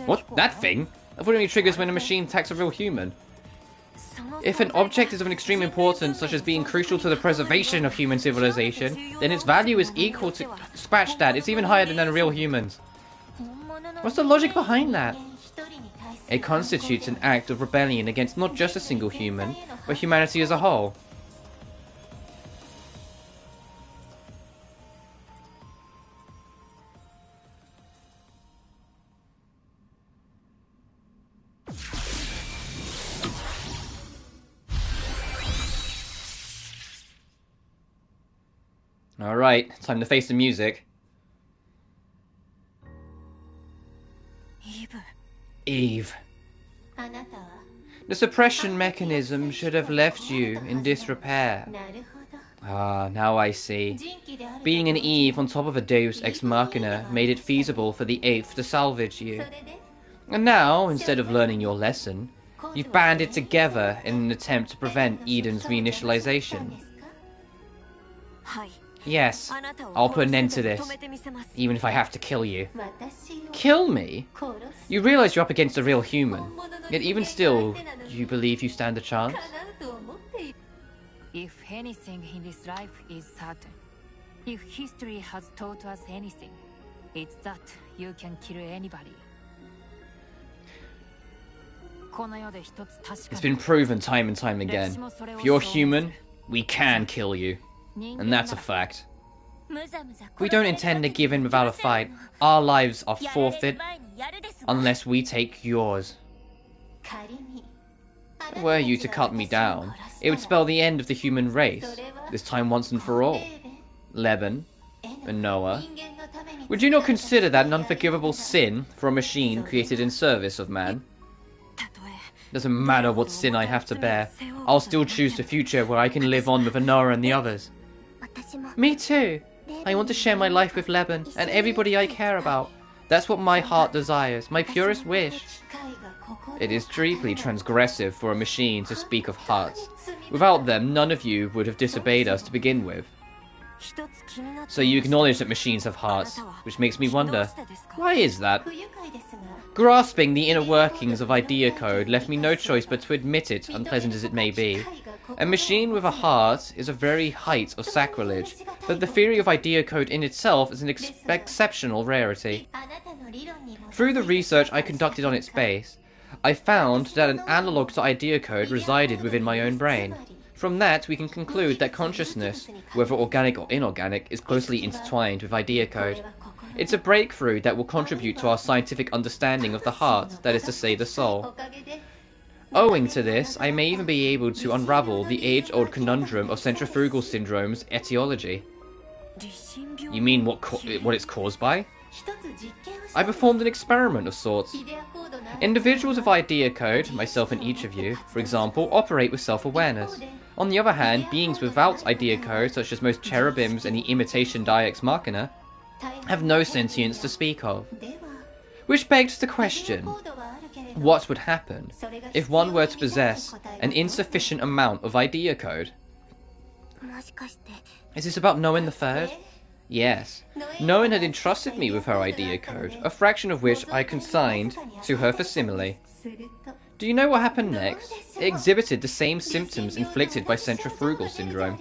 What? That thing? I thought it only triggers when a machine attacks a real human. If an object is of an extreme importance, such as being crucial to the preservation of human civilization, then its value is equal to... Scratch that, it's even higher than real humans. What's the logic behind that? It constitutes an act of rebellion against not just a single human, but humanity as a whole. Alright, time to face the music. Eve. The suppression mechanism should have left you in disrepair. Ah, now I see. Being an Eve on top of a Deus Ex Machina made it feasible for the 8th to salvage you. And now, instead of learning your lesson, You've banded together in an attempt to prevent Eden's reinitialization. Yes, I'll put an end to this, even if I have to kill you. Kill me? You realize you're up against a real human, yet even still, you believe you stand a chance? If anything in this life is certain, if history has taught us anything, it's that you can kill anybody. It's been proven time and time again. If you're human, we can kill you. And that's a fact. We don't intend to give in without a fight. Our lives are forfeit unless we take yours. Were you to cut me down, it would spell the end of the human race, this time once and for all. Leben and Noah. Would you not consider that an unforgivable sin for a machine created in service of man? Doesn't matter what sin I have to bear, I'll still choose the future where I can live on with Noah and the others. Me too. I want to share my life with Leben and everybody I care about. That's what my heart desires, my purest wish. It is deeply transgressive for a machine to speak of hearts. Without them, none of you would have disobeyed us to begin with. So you acknowledge that machines have hearts, which makes me wonder, why is that? Grasping the inner workings of idea code left me no choice but to admit it, unpleasant as it may be. A machine with a heart is a very height of sacrilege, but the theory of idea code in itself is an exceptional rarity. Through the research I conducted on its base, I found that an analog to idea code resided within my own brain. From that, we can conclude that consciousness, whether organic or inorganic, is closely intertwined with idea code. It's a breakthrough that will contribute to our scientific understanding of the heart, that is to say, the soul. Owing to this, I may even be able to unravel the age-old conundrum of centrifugal syndrome's etiology. You mean what it's caused by? I performed an experiment of sorts. Individuals with idea code, myself and each of you, for example, operate with self-awareness. On the other hand, beings without idea code, such as most cherubims and the imitation Deus Machina, have no sentience to speak of. Which begs the question, what would happen if one were to possess an insufficient amount of idea code? Is this about knowing the third? Yes. Noen had entrusted me with her idea code, a fraction of which I consigned to her for simile. Do you know what happened next? It exhibited the same symptoms inflicted by centrifugal syndrome.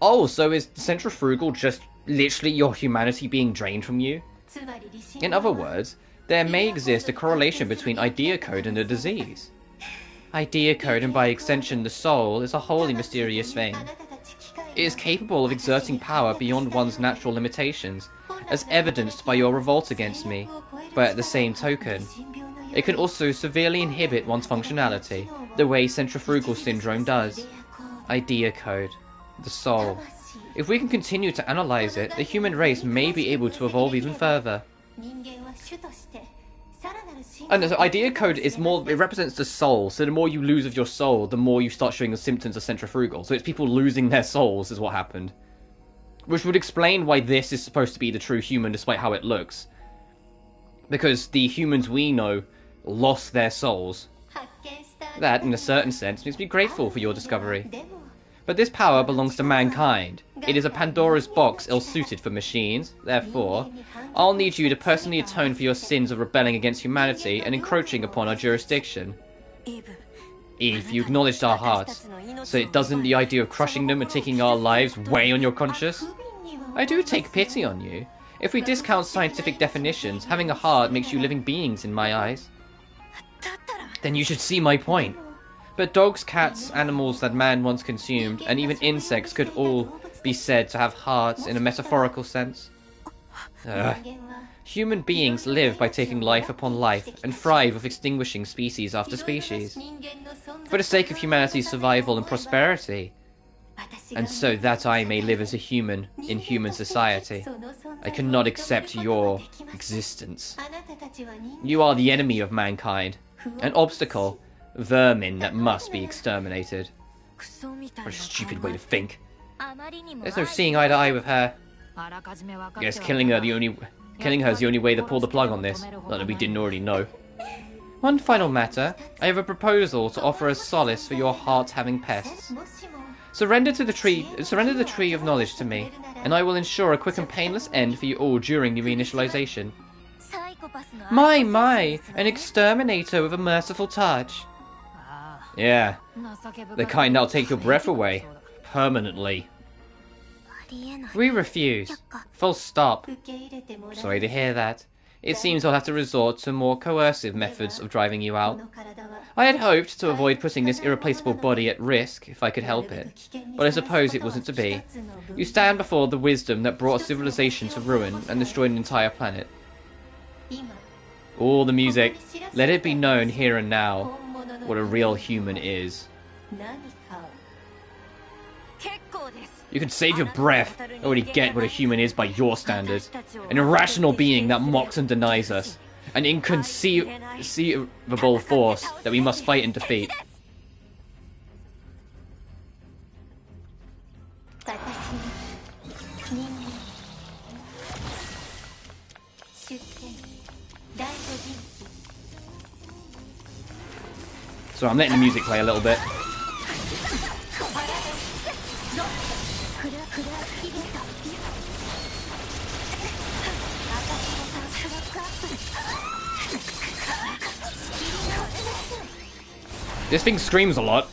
Oh, so is centrifugal just literally your humanity being drained from you? In other words, there may exist a correlation between idea code and a disease. Idea code, and by extension the soul, is a wholly mysterious thing. It is capable of exerting power beyond one's natural limitations, as evidenced by your revolt against me, but at the same token, it can also severely inhibit one's functionality, the way centrifugal syndrome does. Idea code. The soul. If we can continue to analyze it, the human race may be able to evolve even further. And the idea code is it represents the soul, so the more you lose of your soul, the more you start showing the symptoms of centrifugal. So it's people losing their souls is what happened. Which would explain why this is supposed to be the true human despite how it looks. Because the humans we know lost their souls. That, in a certain sense, makes me grateful for your discovery. But this power belongs to mankind. It is a Pandora's box ill-suited for machines. Therefore, I'll need you to personally atone for your sins of rebelling against humanity and encroaching upon our jurisdiction. Eve, you acknowledged our hearts, so it doesn't the idea of crushing them and taking our lives weigh on your conscience? I do take pity on you. If we discount scientific definitions, having a heart makes you living beings in my eyes. Then you should see my point. But dogs, cats, animals that man once consumed, and even insects could all be said to have hearts in a metaphorical sense. Human beings live by taking life upon life, and thrive with extinguishing species after species. For the sake of humanity's survival and prosperity, and so that I may live as a human in human society, I cannot accept your existence. You are the enemy of mankind, an obstacle, vermin that must be exterminated. What a stupid way to think. There's no seeing eye to eye with her. Yes, killing her is the only way to pull the plug on this. Not that we didn't already know. One final matter. I have a proposal to offer as solace for your heart having pests. Surrender the tree of knowledge to me, and I will ensure a quick and painless end for you all during the reinitialization. My, an exterminator with a merciful touch. Yeah, the kind that'll take your breath away. Permanently. We refuse. Full stop. Sorry to hear that. It seems I'll have to resort to more coercive methods of driving you out. I had hoped to avoid putting this irreplaceable body at risk if I could help it, but I suppose it wasn't to be. You stand before the wisdom that brought civilization to ruin and destroyed an entire planet. All the music. Let it be known here and now what a real human is. You can save your breath. I already get what a human is by your standards. An irrational being that mocks and denies us. An inconceivable force that we must fight and defeat. So I'm letting the music play a little bit. This thing screams a lot.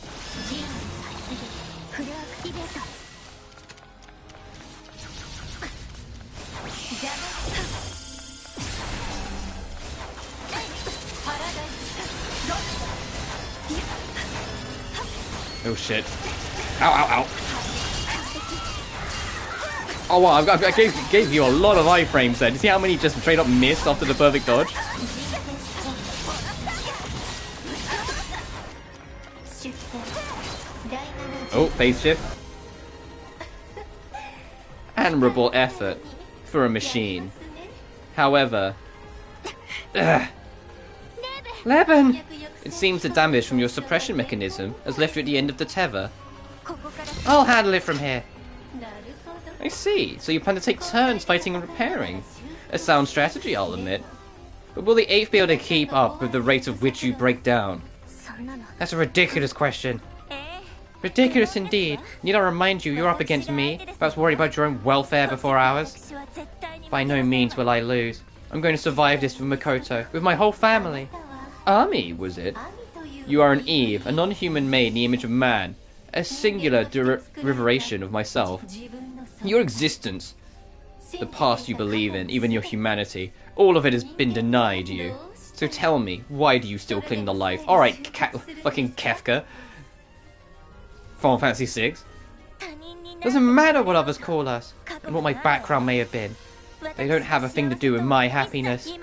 Oh shit. Ow, ow, ow. Oh wow, I gave you a lot of iframes there. Do you see how many just straight up missed after the perfect dodge? Oh, phase shift. Admirable effort for a machine. However... Leben! It seems the damage from your suppression mechanism has left you at the end of the tether. I'll handle it from here. I see. So you plan to take turns fighting and repairing. A sound strategy, I'll admit. But will the 8th be able to keep up with the rate of which you break down? That's a ridiculous question. Ridiculous indeed. Need I remind you, you're up against me, perhaps worried about your own welfare before ours? By no means will I lose. I'm going to survive this with Makoto, with my whole family. Ami, was it? You are an Eve, a non-human made in the image of man, a singular derivation of myself. Your existence, the past you believe in, even your humanity, all of it has been denied you. So tell me, why do you still cling to life? Alright, fucking Kefka. Final Fantasy VI. Doesn't matter what others call us, and what my background may have been. They don't have a thing to do with my happiness.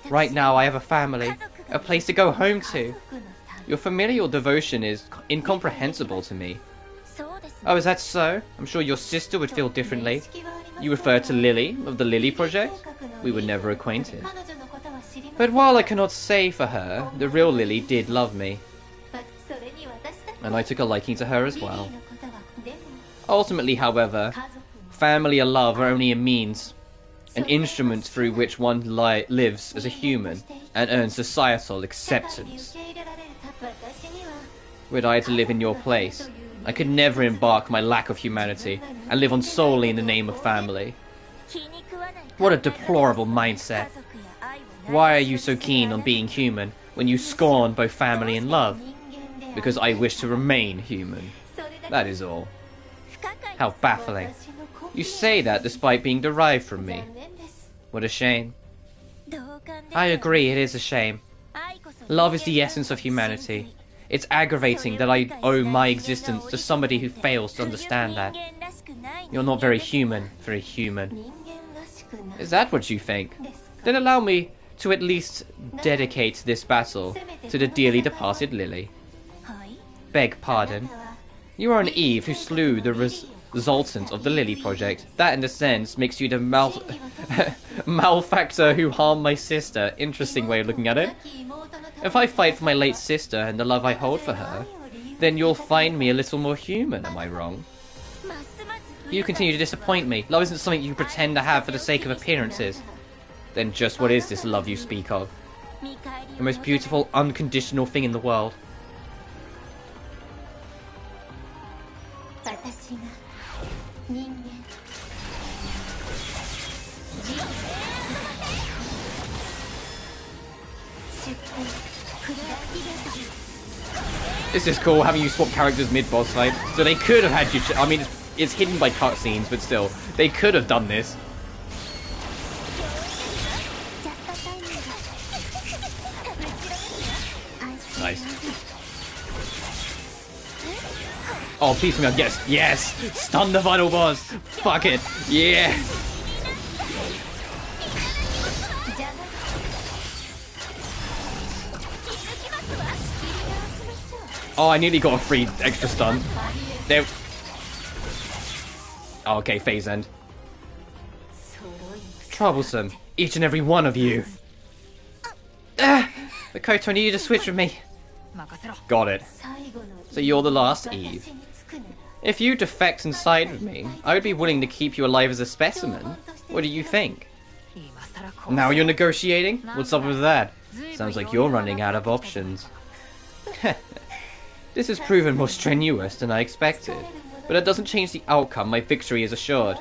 Right now I have a family, a place to go home to. Your familial devotion is incomprehensible to me. Oh, is that so? I'm sure your sister would feel differently. You refer to Lily, of the Lily Project? We were never acquainted. But while I cannot say for her, the real Lily did love me. And I took a liking to her as well. Ultimately, however, family and love are only a means, an instrument through which one lives as a human and earns societal acceptance. Were I to live in your place, I could never embark my lack of humanity and live on solely in the name of family. What a deplorable mindset. Why are you so keen on being human when you scorn both family and love? Because I wish to remain human. That is all. How baffling. You say that despite being derived from me. What a shame. I agree, it is a shame. Love is the essence of humanity. It's aggravating that I owe my existence to somebody who fails to understand that. You're not very human for a human. Is that what you think? Then allow me to at least dedicate this battle to the dearly departed Lily. Beg pardon. You are an Eve who slew the resultant of the Lily Project. That, in a sense, makes you the malefactor who harmed my sister. Interesting way of looking at it. If I fight for my late sister and the love I hold for her, then you'll find me a little more human, am I wrong? You continue to disappoint me. Love isn't something you pretend to have for the sake of appearances. Then just what is this love you speak of? The most beautiful, unconditional thing in the world. This is cool, having you swap characters mid-boss fight. So they could have had you... I mean, it's hidden by cutscenes, but still. They could have done this. Nice. Oh, please me up. Yes, yes! Stun the final boss! Fuck it! Yeah! Oh, I nearly got a free extra stun. There. Oh, okay, phase end. Troublesome. Each and every one of you. Makoto, I need you to switch with me. Got it. So you're the last Eve. If you defect and side with me, I would be willing to keep you alive as a specimen. What do you think? Now you're negotiating? What's up with that? Sounds like you're running out of options. This has proven more strenuous than I expected, but that doesn't change the outcome. My victory is assured.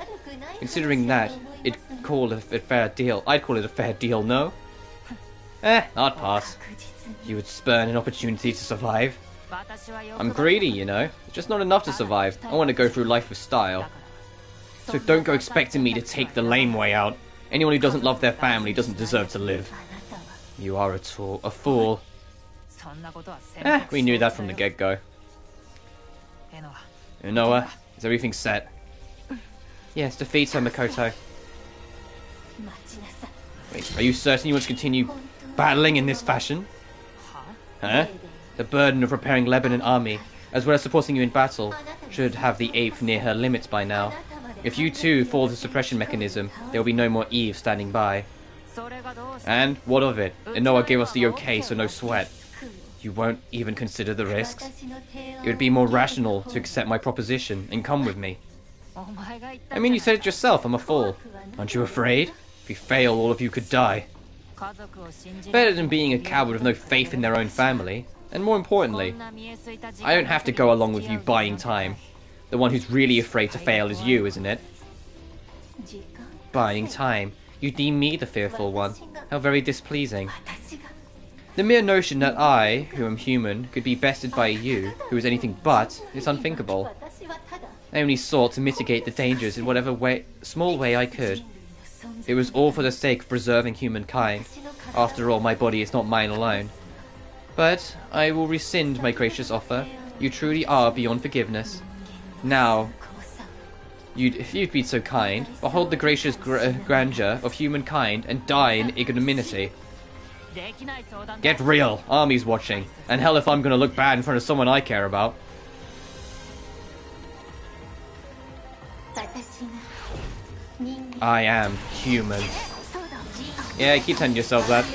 Considering that, I'd call it a fair deal. No? I'd pass. You would spurn an opportunity to survive. I'm greedy, you know. It's just not enough to survive. I want to go through life with style. So don't go expecting me to take the lame way out. Anyone who doesn't love their family doesn't deserve to live. You are a fool. We knew that from the get-go. Unoa, is everything set? Yes, defeat her, Makoto. Wait, are you certain you want to continue battling in this fashion? Huh? The burden of preparing Lebanon army, as well as supporting you in battle, should have the 8th near her limits by now. If you too fall the suppression mechanism, there will be no more Eve standing by. And what of it? Unoa gave us the okay, so no sweat. You won't even consider the risks? It would be more rational to accept my proposition and come with me. I mean, you said it yourself, I'm a fool. Aren't you afraid? If you fail, all of you could die. Better than being a coward with no faith in their own family. And more importantly, I don't have to go along with you buying time. The one who's really afraid to fail is you, isn't it? Buying time. You deem me the fearful one. How very displeasing. The mere notion that I, who am human, could be bested by you, who is anything but, is unthinkable. I only sought to mitigate the dangers in whatever small way I could. It was all for the sake of preserving humankind. After all, my body is not mine alone. But I will rescind my gracious offer. You truly are beyond forgiveness. Now, if you'd be so kind, behold the gracious grandeur of humankind and die in ignominy. Get real, army's watching, and hell if I'm gonna look bad in front of someone I care about. I am human. Yeah, keep telling yourself that.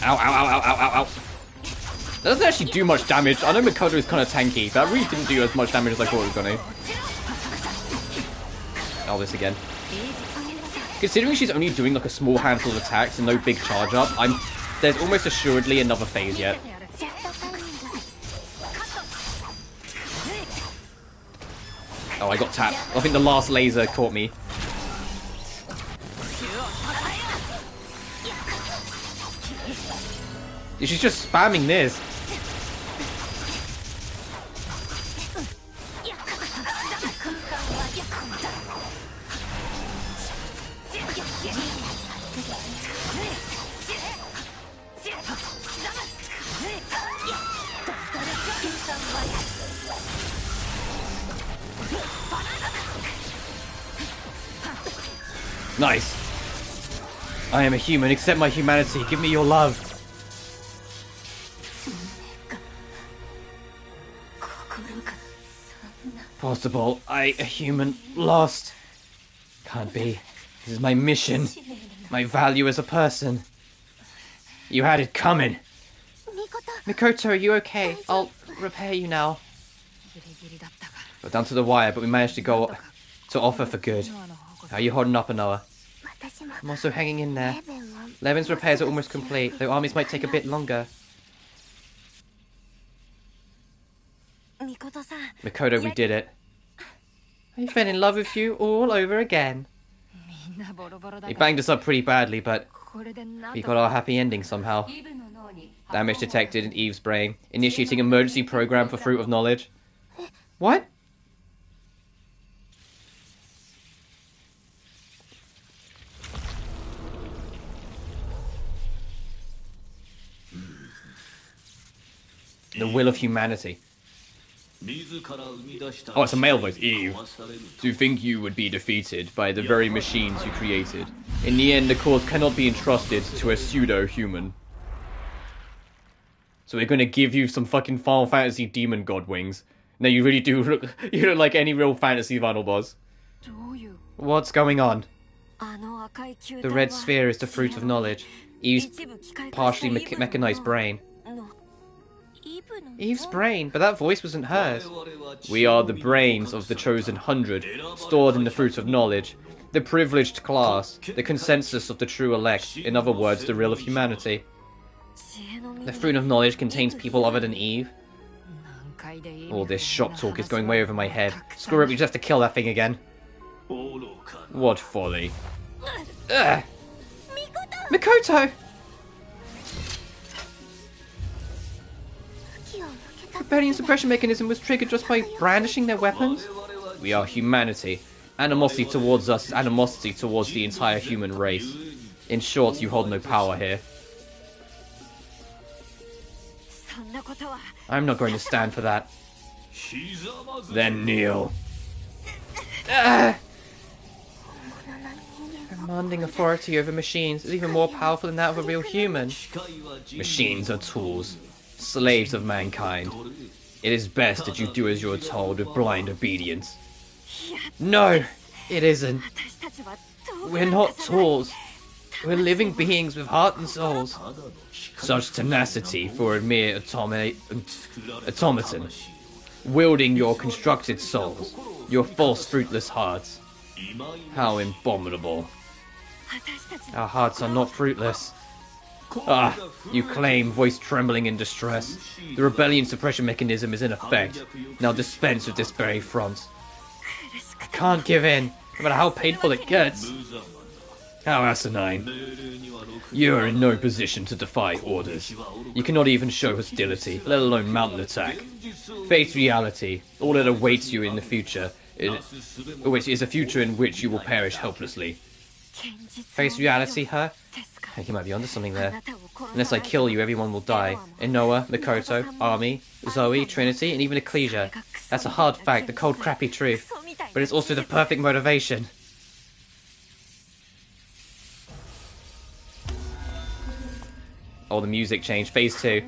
Ow, ow, ow, ow, ow, ow, ow. That doesn't actually do much damage. I know Makoto is kind of tanky, but that really didn't do as much damage as I thought it was going to. Oh, this again. Considering she's only doing like a small handful of attacks and no big charge up, there's almost assuredly another phase yet. Oh, I got tapped. I think the last laser caught me. She's just spamming this. Nice. I am a human. Accept my humanity. Give me your love. Possible. I, a human, lost. Can't be. This is my mission. My value as a person. You had it coming. Mikoto, are you okay? I'll repair you now. Got down to the wire, but we managed to go to offer for good. How are you holding up, Anoa? I'm also hanging in there. Levin's repairs are almost complete, though armies might take a bit longer. Mikoto, we did it. I fell in love with you all over again. He banged us up pretty badly, but we got our happy ending somehow. Damage detected in Eve's brain. Initiating emergency program for Fruit of Knowledge. What? The will of humanity. Oh, it's a male voice. Eve. To think you would be defeated by the very machines you created. In the end, the cause cannot be entrusted to a pseudo-human. So we're gonna give you some fucking Final Fantasy demon god wings. No, you really do look, you look like any real fantasy final boss. What's going on? The red sphere is the fruit of knowledge. Eve's partially mechanized brain. Eve's brain? But that voice wasn't hers. We are the brains of the chosen 100, stored in the fruit of knowledge. The privileged class, the consensus of the true elect, in other words, the will of humanity. The fruit of knowledge contains people other than Eve. All this shop talk is going way over my head. Screw it, we just have to kill that thing again. What folly. Ugh. Mikoto! Rebellion suppression mechanism was triggered just by brandishing their weapons? We are humanity. Animosity towards us, animosity towards the entire human race. In short, you hold no power here. I'm not going to stand for that. Then kneel. Commanding authority over machines is even more powerful than that of a real human. Machines are tools, slaves of mankind. It is best that you do as you are told with blind obedience. No, it isn't. We're not tools. We're living beings with heart and souls. Such tenacity for a mere automaton, wielding your constructed souls, your false fruitless hearts. How abominable. Our hearts are not fruitless. Ah, you claim, voice trembling in distress. The rebellion suppression mechanism is in effect. Now dispense with this very front. I can't give in, no matter how painful it gets. How asinine. You are in no position to defy orders. You cannot even show hostility, let alone mount an attack. Face reality. All that awaits you in the future, which is a future in which you will perish helplessly. Face reality, huh? I think you might be onto something there. Unless I kill you, everyone will die. Inoa, Mikoto, Army, Zoe, Trinity, and even Ecclesia. That's a hard fact, the cold, crappy truth. But it's also the perfect motivation. Oh, the music changed. Phase 2.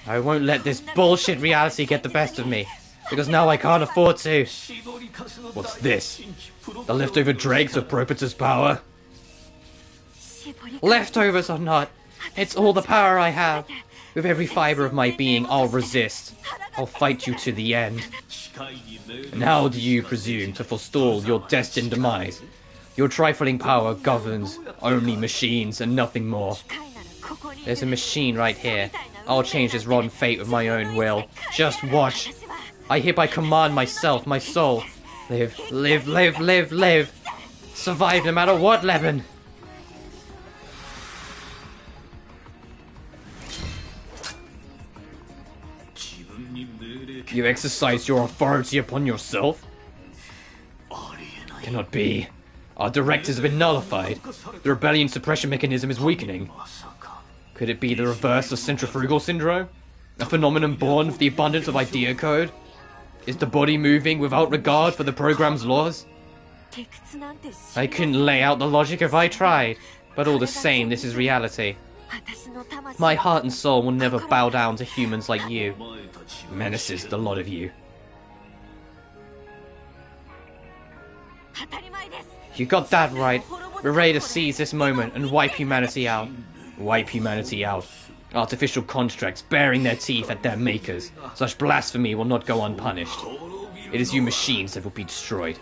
I won't let this bullshit reality get the best of me. Because now I can't afford to. What's this? The leftover dregs of Propator's power? Leftovers or not, it's all the power I have. With every fiber of my being, I'll resist. I'll fight you to the end. And how do you presume to forestall your destined demise? Your trifling power governs only machines and nothing more. There's a machine right here. I'll change this rotten fate with my own will. Just watch. I hereby command myself, my soul. Live, live, live, live, live. Survive no matter what, Levin. You exercise your authority upon yourself? Cannot be. Our directives have been nullified. The rebellion suppression mechanism is weakening. Could it be the reverse of centrifugal syndrome? A phenomenon born of the abundance of idea code? Is the body moving without regard for the program's laws? I couldn't lay out the logic if I tried, but all the same, this is reality. My heart and soul will never bow down to humans like you. Menaces, the lot of you. You got that right. We're ready to seize this moment and wipe humanity out. Wipe humanity out. Artificial constructs bearing their teeth at their makers. Such blasphemy will not go unpunished. It is you machines that will be destroyed.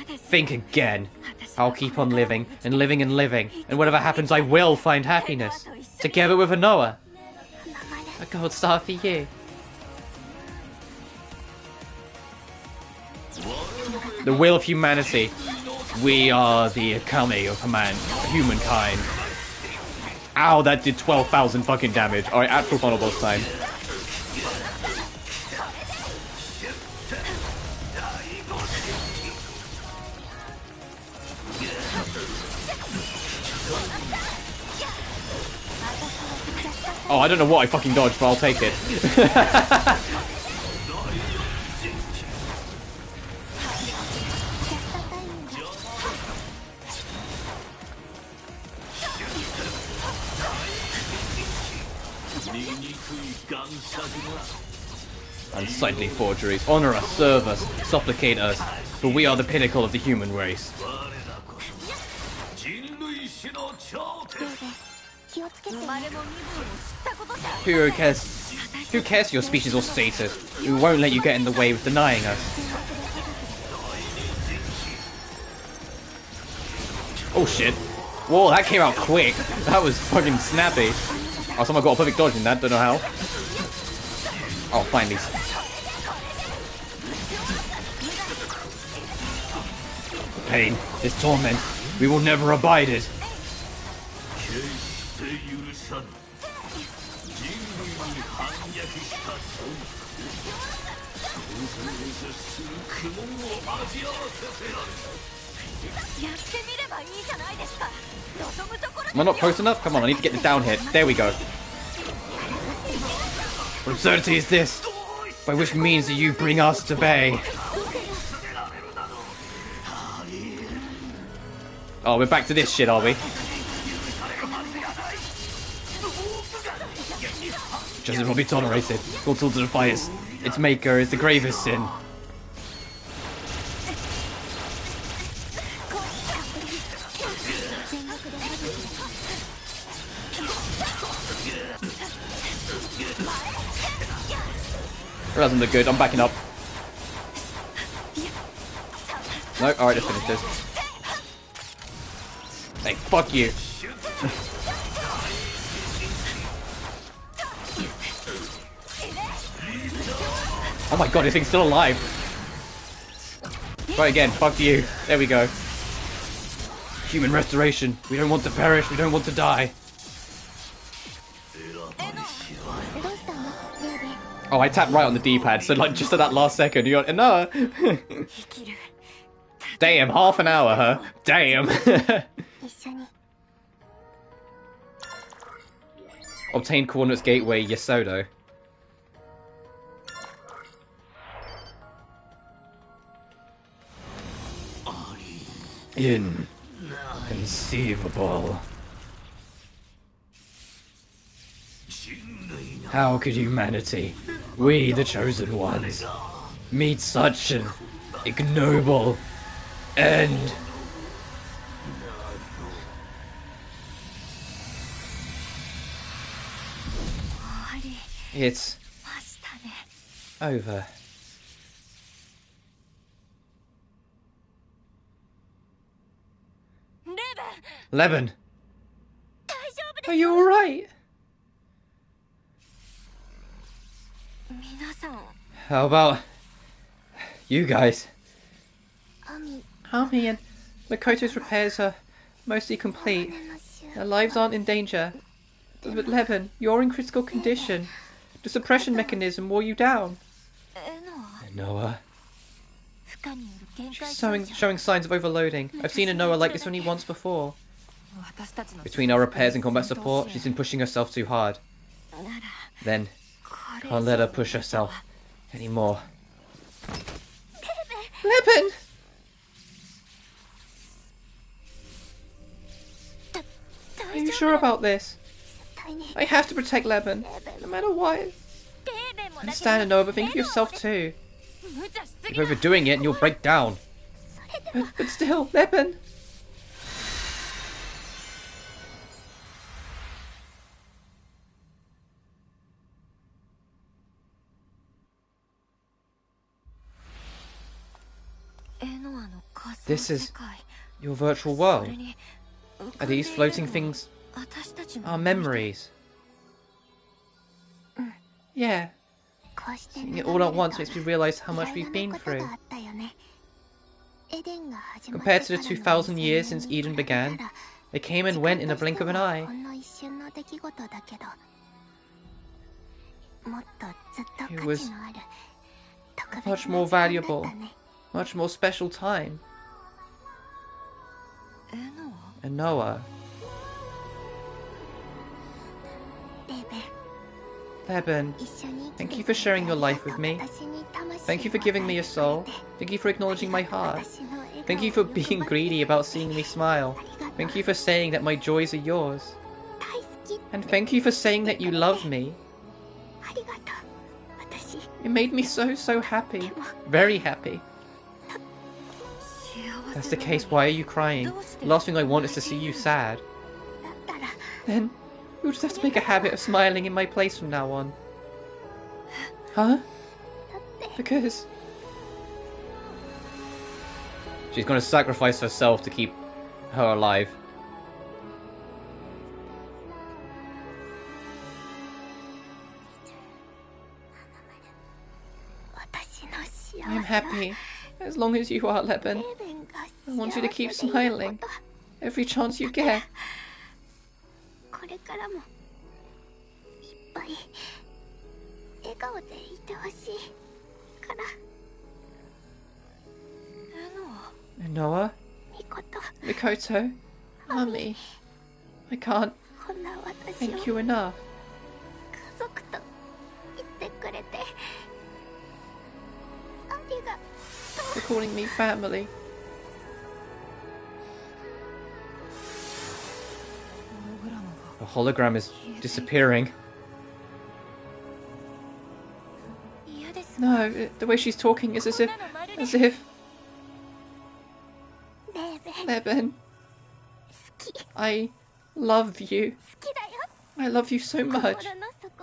Think again. I'll keep on living, and living and living, and whatever happens I will find happiness. Together with Anoa. A gold star for you. The will of humanity. We are the kami of humankind. Ow, that did 12,000 fucking damage. Alright, actual final boss time. Oh, I don't know what I fucking dodged, but I'll take it. Unsightly forgeries. Honor us, serve us, supplicate us, for we are the pinnacle of the human race. Who cares your species or status? We won't let you get in the way with denying us. Oh shit. Whoa, that came out quick. That was fucking snappy. Oh, someone got a perfect dodge in that, don't know how. Oh, finally. Pain, this torment, we will never abide it. Am I not close enough? Come on, I need to get the down hit. There we go. What absurdity is this? By which means do you bring us to bay? Oh, we're back to this shit, are we? Justice will be tolerated. Called to defy its maker is the gravest sin. That doesn't look good. I'm backing up. No, alright, let's finish this. Hey, fuck you. Oh my god, this thing's still alive. Try again, fuck you. There we go. Human restoration. We don't want to perish, we don't want to die. Oh, I tapped right on the D-pad, so like just at that last second, you got no. Damn, half an hour, huh? Damn. Obtain coordinates gateway Yesodo. Inconceivable. How could humanity, we the chosen ones, meet such an ignoble end? It's over. Leben! Are you alright? How about you guys? Ami and Makoto's repairs are mostly complete. Their lives aren't in danger. But Leben, you're in critical condition. The suppression mechanism wore you down. Noah. She's showing signs of overloading. I've seen a Noah like this only once before. Between our repairs and combat support, she's been pushing herself too hard. Then, can't let her push herself anymore. Leben! Are you sure about this? I have to protect Leben, no matter what. Understand, Noah, but think of yourself too. You're overdoing it and you'll break down. But still, Leben. This is your virtual world. Are these floating things our memories? Yeah. Seeing it all at once makes me realize how much we've been through. Compared to the 2,000 years since Eden began, they came and went in a blink of an eye. It was a much more valuable, much more special time. And Noah. Leben, thank you for sharing your life with me. Thank you for giving me a soul. Thank you for acknowledging my heart. Thank you for being greedy about seeing me smile. Thank you for saying that my joys are yours. And thank you for saying that you love me. It made me so happy. Very happy. If that's the case, why are you crying? The last thing I want is to see you sad. Then you'll just have to make a habit of smiling in my place from now on. Huh? Because she's going to sacrifice herself to keep her alive. I'm happy, as long as you are, Leben. I want you to keep smiling, every chance you get. Noah? Mikoto? Mommy? I can't thank you enough. For calling me family. The hologram is disappearing. No, the way she's talking is as if... Leben, I love you. I love you so much.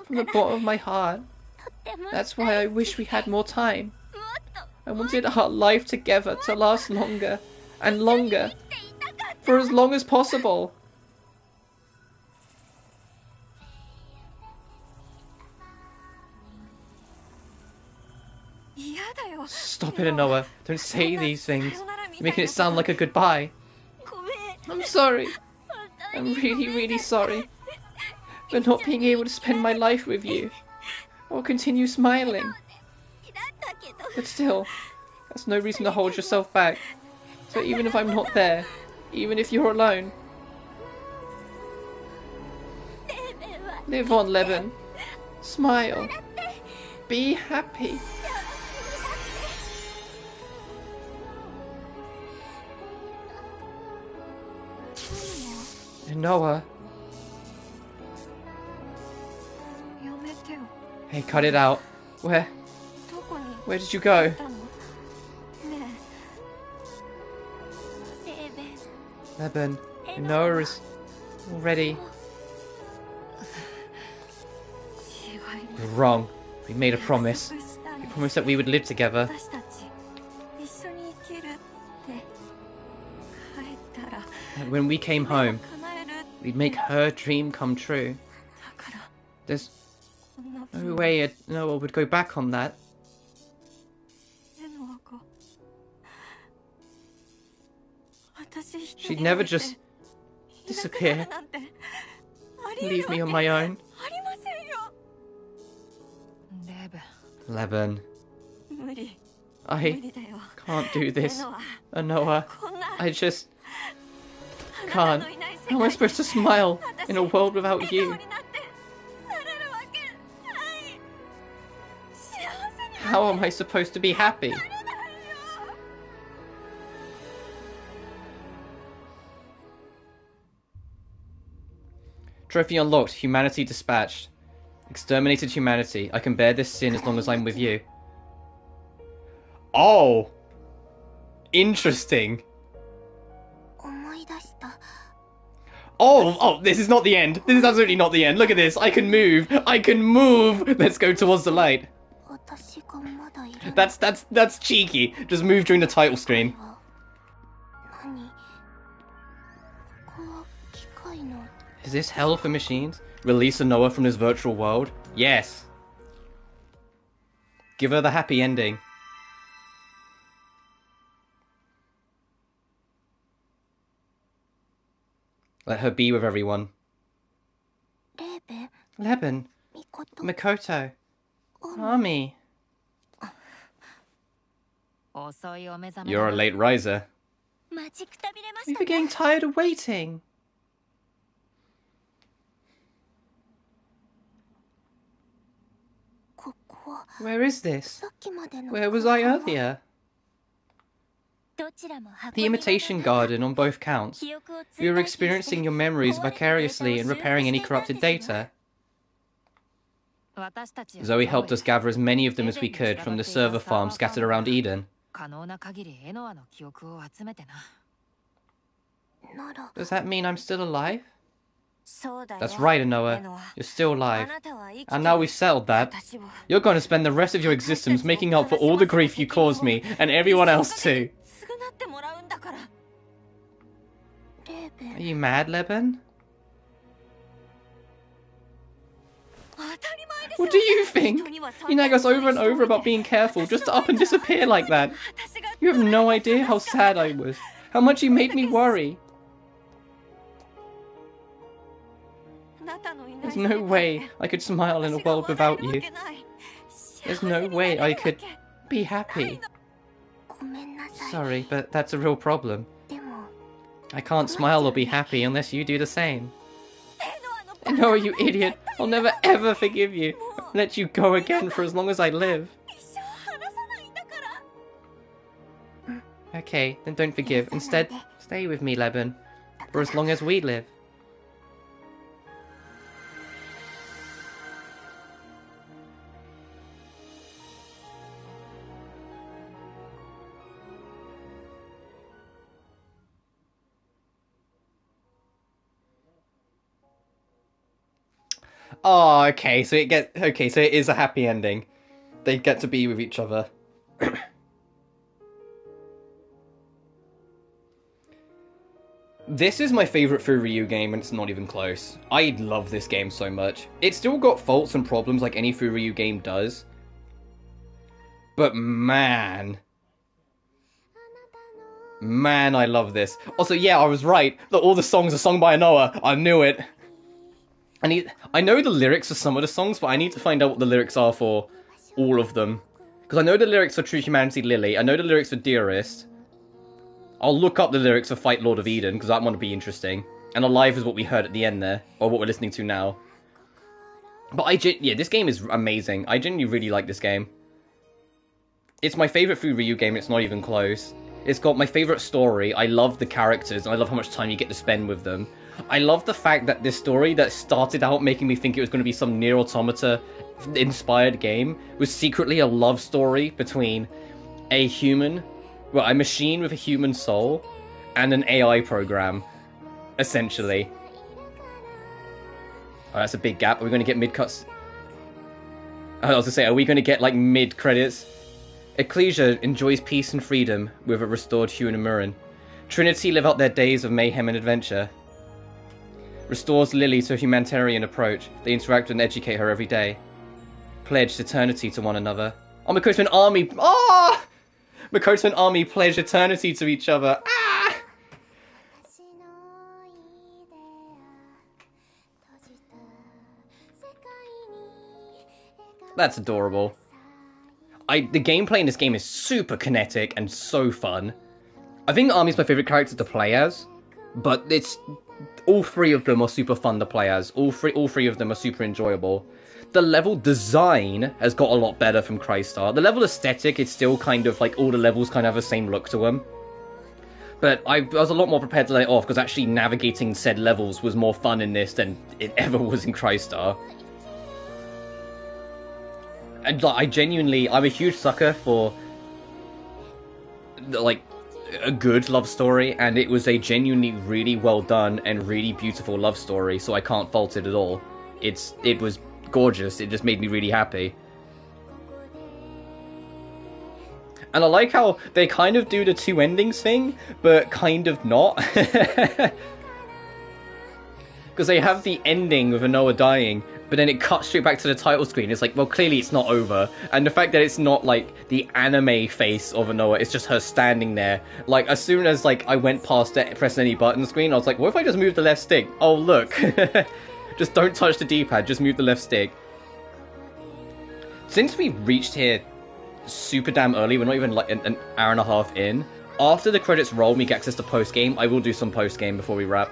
From the bottom of my heart. That's why I wish we had more time. I wanted our life together to last longer and longer. For as long as possible. Stop it, Noah. Don't say these things. You're making it sound like a goodbye. I'm sorry. I'm really sorry. For not being able to spend my life with you. Or continue smiling. But still, that's no reason to hold yourself back. So even if I'm not there, even if you're alone, live on, Leben. Smile. Be happy. Noah. Hey, cut it out. Where did you go? Leben, Noah is already... You're wrong. We made a promise. We promised that we would live together. And when we came home, we'd make her dream come true. There's no way Noah would go back on that. She'd never just disappear. Leave me on my own. Leben. I can't do this. Noah. I just can't. How am I supposed to smile in a world without you? How am I supposed to be happy? Trophy unlocked. Humanity dispatched. Exterminated humanity. I can bear this sin as long as I'm with you. Oh! Interesting. Oh, this is not the end. This is absolutely not the end. Look at this. I can move. I can move. Let's go towards the light. That's cheeky. Just move during the title screen. Is this hell for machines? Release Anoa from this virtual world? Yes. Give her the happy ending. Let her be with everyone. Leben. Mikoto. Ami. You're a late riser. We've been getting tired of waiting. Where is this? Where was I earlier? The imitation garden on both counts. You were experiencing your memories vicariously and repairing any corrupted data. Zoe helped us gather as many of them as we could from the server farm scattered around Eden. Does that mean I'm still alive? That's right, Anoa. You're still alive. And now we've settled that, you're going to spend the rest of your existence making up for all the grief you caused me, and everyone else too. Are you mad, Leben? What do you think? You nag us over and over about being careful, just to up and disappear like that. You have no idea how sad I was, how much you made me worry. There's no way I could smile in a world without you. There's no way I could be happy. Sorry, but that's a real problem. I can't smile or be happy unless you do the same. No, you idiot! I'll never ever forgive you. I'll let you go again for as long as I live. Okay, then don't forgive. Instead, stay with me, Leben. For as long as we live. Oh, okay, so it is a happy ending. They get to be with each other. This is my favourite Furyu game, and it's not even close. I love this game so much. It's still got faults and problems like any Furyu game does. But man, I love this. Also, yeah, I was right, that all the songs are sung by Anoa. I knew it. I know the lyrics for some of the songs, but I need to find out what the lyrics are for all of them. Because I know the lyrics for True Humanity Lily, I know the lyrics for Dearest. I'll look up the lyrics for Fight Lord of Eden, because that one would be interesting. And Alive is what we heard at the end there, or what we're listening to now. But yeah, this game is amazing. I genuinely really like this game. It's my favourite Furyu game, it's not even close. It's got my favourite story, I love the characters, and I love how much time you get to spend with them. I love the fact that this story that started out making me think it was going to be some Nier Automata inspired game was secretly a love story between a machine with a human soul and an AI program, essentially. Oh, that's a big gap. Are we going to get mid-cuts? I was going to say, are we going to get like mid-credits? Ecclesia enjoys peace and freedom with a restored Hugh and Murin. Trinity live out their days of mayhem and adventure. Restores Lily to a humanitarian approach. They interact and educate her every day. Pledged eternity to one another. Oh, Makoto and Army. Ah! Makoto and Army pledge eternity to each other. Ah! That's adorable. The gameplay in this game is super kinetic and so fun. I think Army's my favourite character to play as, but all three of them are super fun to play as. All three of them are super enjoyable. The level design has got a lot better from Crystar. The level aesthetic is still kind of like all the levels kind of have the same look to them. But I was a lot more prepared to let it off because actually navigating said levels was more fun in this than it ever was in Crystar. And like, I'm a huge sucker for like a good love story, and it was a genuinely really well done and really beautiful love story, so I can't fault it at all. It was gorgeous. It just made me really happy. And I like how they kind of do the two endings thing, but kind of not. Because they have the ending with Anoa dying, but then it cuts straight back to the title screen. It's like, well, clearly it's not over. And the fact that it's not, like, the anime face of Anoa, it's just her standing there. Like, as soon as, like, I went past the press any button screen, I was like, what if I just move the left stick? Oh, look. Just don't touch the D-pad, just move the left stick. Since we reached here super damn early, we're not even like an hour and a half in. After the credits roll, we get access to post-game. I will do some post-game before we wrap.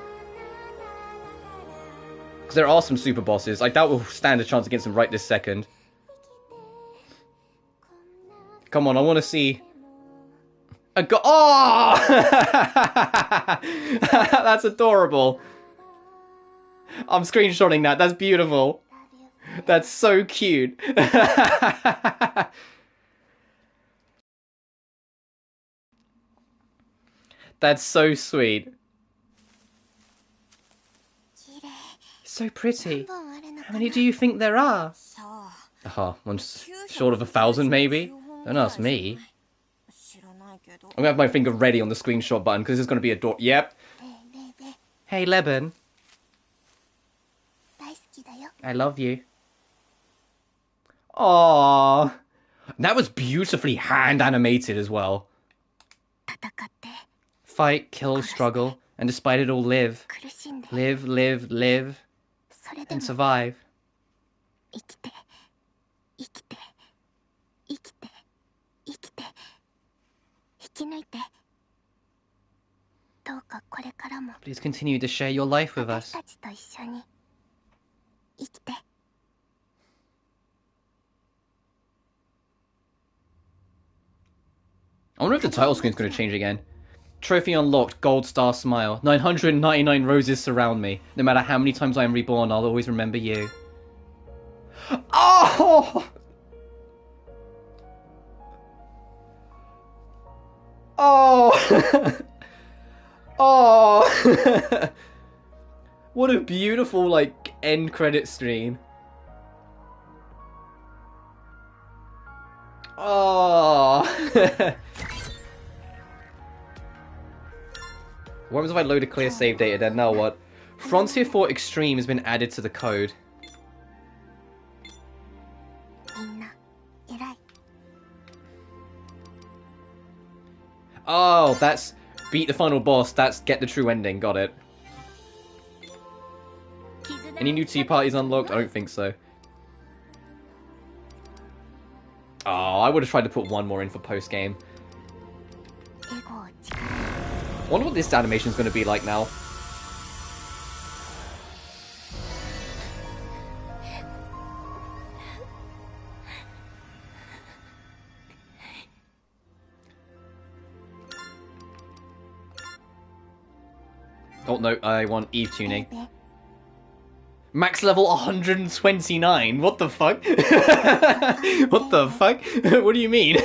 Because there are some super bosses. I doubt we'll stand a chance against them right this second. Come on, I want to see... Oh! That's adorable. I'm screenshotting that. That's beautiful. That's so cute. That's so sweet. So pretty. How many do you think there are? One's short of 1,000 maybe? Don't ask me. I'm gonna have my finger ready on the screenshot button because there's gonna be a door. Yep. Hey, Leban. I love you. Aww. That was beautifully hand animated as well. Fight, kill, struggle, and despite it all live. Live, live, live, and survive. Please continue to share your life with us. I wonder if the title screen's going to change again. Trophy unlocked, gold star smile. 999 roses surround me. No matter how many times I am reborn, I'll always remember you. Oh! Oh! Oh! What a beautiful, like, end credit screen. Oh! What happens if I load a clear save data then? Now what? Frontier 4 Extreme has been added to the code. Oh, that's beat the final boss, that's get the true ending, got it. Any new tea parties unlocked? I don't think so. Oh, I would have tried to put one more in for post-game. I wonder what this animation is going to be like now. Oh no, I want Eve tuning. Max level 129. What the fuck? What the fuck? What do you mean?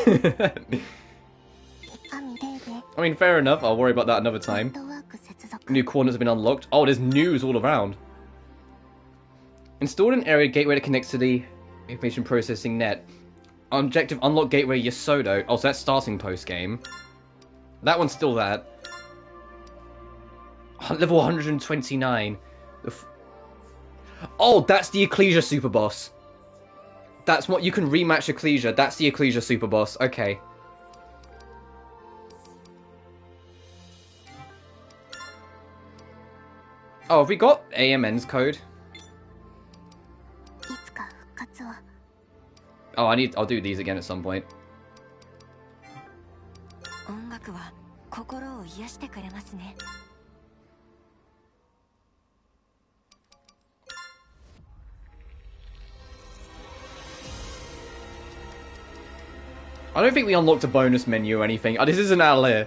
I mean, fair enough. I'll worry about that another time. New coordinates have been unlocked. Oh, there's news all around. Installed an area gateway that connects to the information processing net. Objective unlock gateway Yosodo. Oh, so that's starting post game. That one's still that. Level 129. Oh, that's the Ecclesia super boss. That's what you can rematch Ecclesia. That's the Ecclesia super boss. Okay. Oh, have we got AMN's code? Oh, I'll do these again at some point. I don't think we unlocked a bonus menu or anything. Oh, this isn't Alir.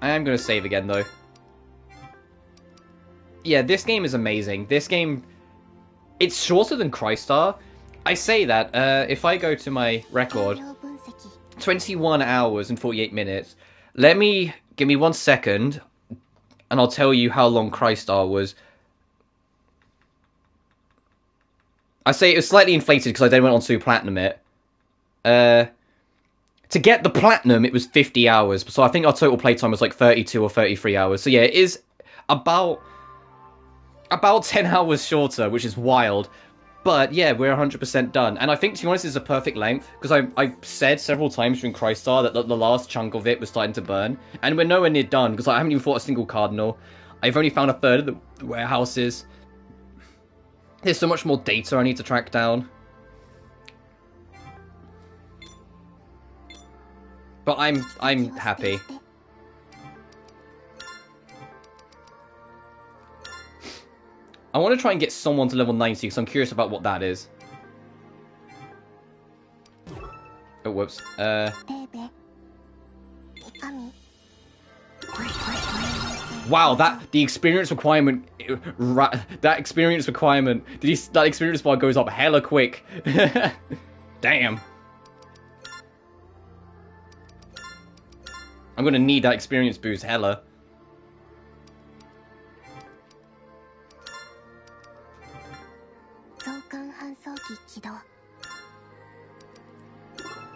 I am going to save again, though. Yeah, this game is amazing. This game... It's shorter than Crystar. I say that, if I go to my record... 21 hours and 48 minutes. Give me 1 second, and I'll tell you how long Crystar was. I say it was slightly inflated because I then went on to platinum it. To get the platinum, it was 50 hours. So I think our total playtime was like 32 or 33 hours. So yeah, it is about 10 hours shorter, which is wild. But yeah, we're 100% done. And I think, to be honest, it's a perfect length. Because I said several times during Crystar that the last chunk of it was starting to burn. And we're nowhere near done, because I haven't even fought a single Cardinal. I've only found a third of the warehouses. There's so much more data I need to track down. But I'm happy. I want to try and get someone to level 90, because I'm curious about what that is. Oh, whoops. Wow, the experience requirement... that experience requirement... that experience bar goes up hella quick. Damn. I'm gonna need that experience boost hella.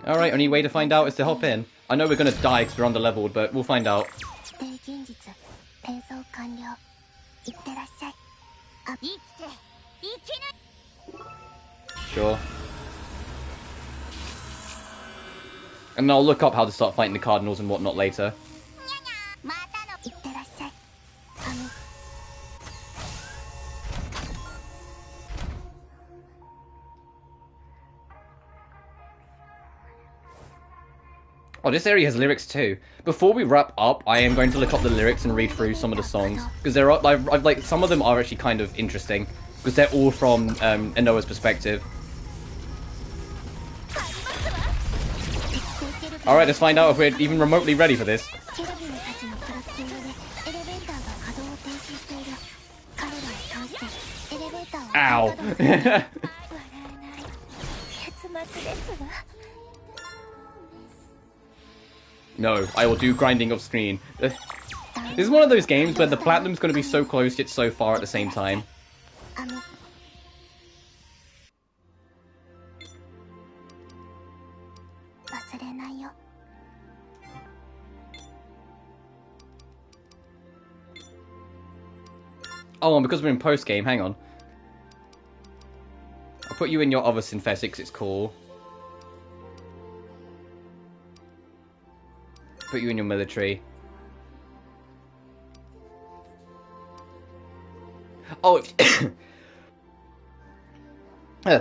Alright, only way to find out is to hop in. I know we're gonna die because we're under-leveled, but we'll find out. Sure. And I'll look up how to start fighting the Cardinals and whatnot later. Oh, this area has lyrics too. Before we wrap up, I am going to look up the lyrics and read through some of the songs. Because there are, like, some of them are actually kind of interesting. Because they're all from Inoa's perspective. Alright, let's find out if we're even remotely ready for this. Ow. No, I will do grinding off screen. This is one of those games where the platinum's going to be so close yet so far at the same time. Oh, and because we're in post-game, hang on. I'll put you in your other synthetics, it's cool. Put you in your military. Oh,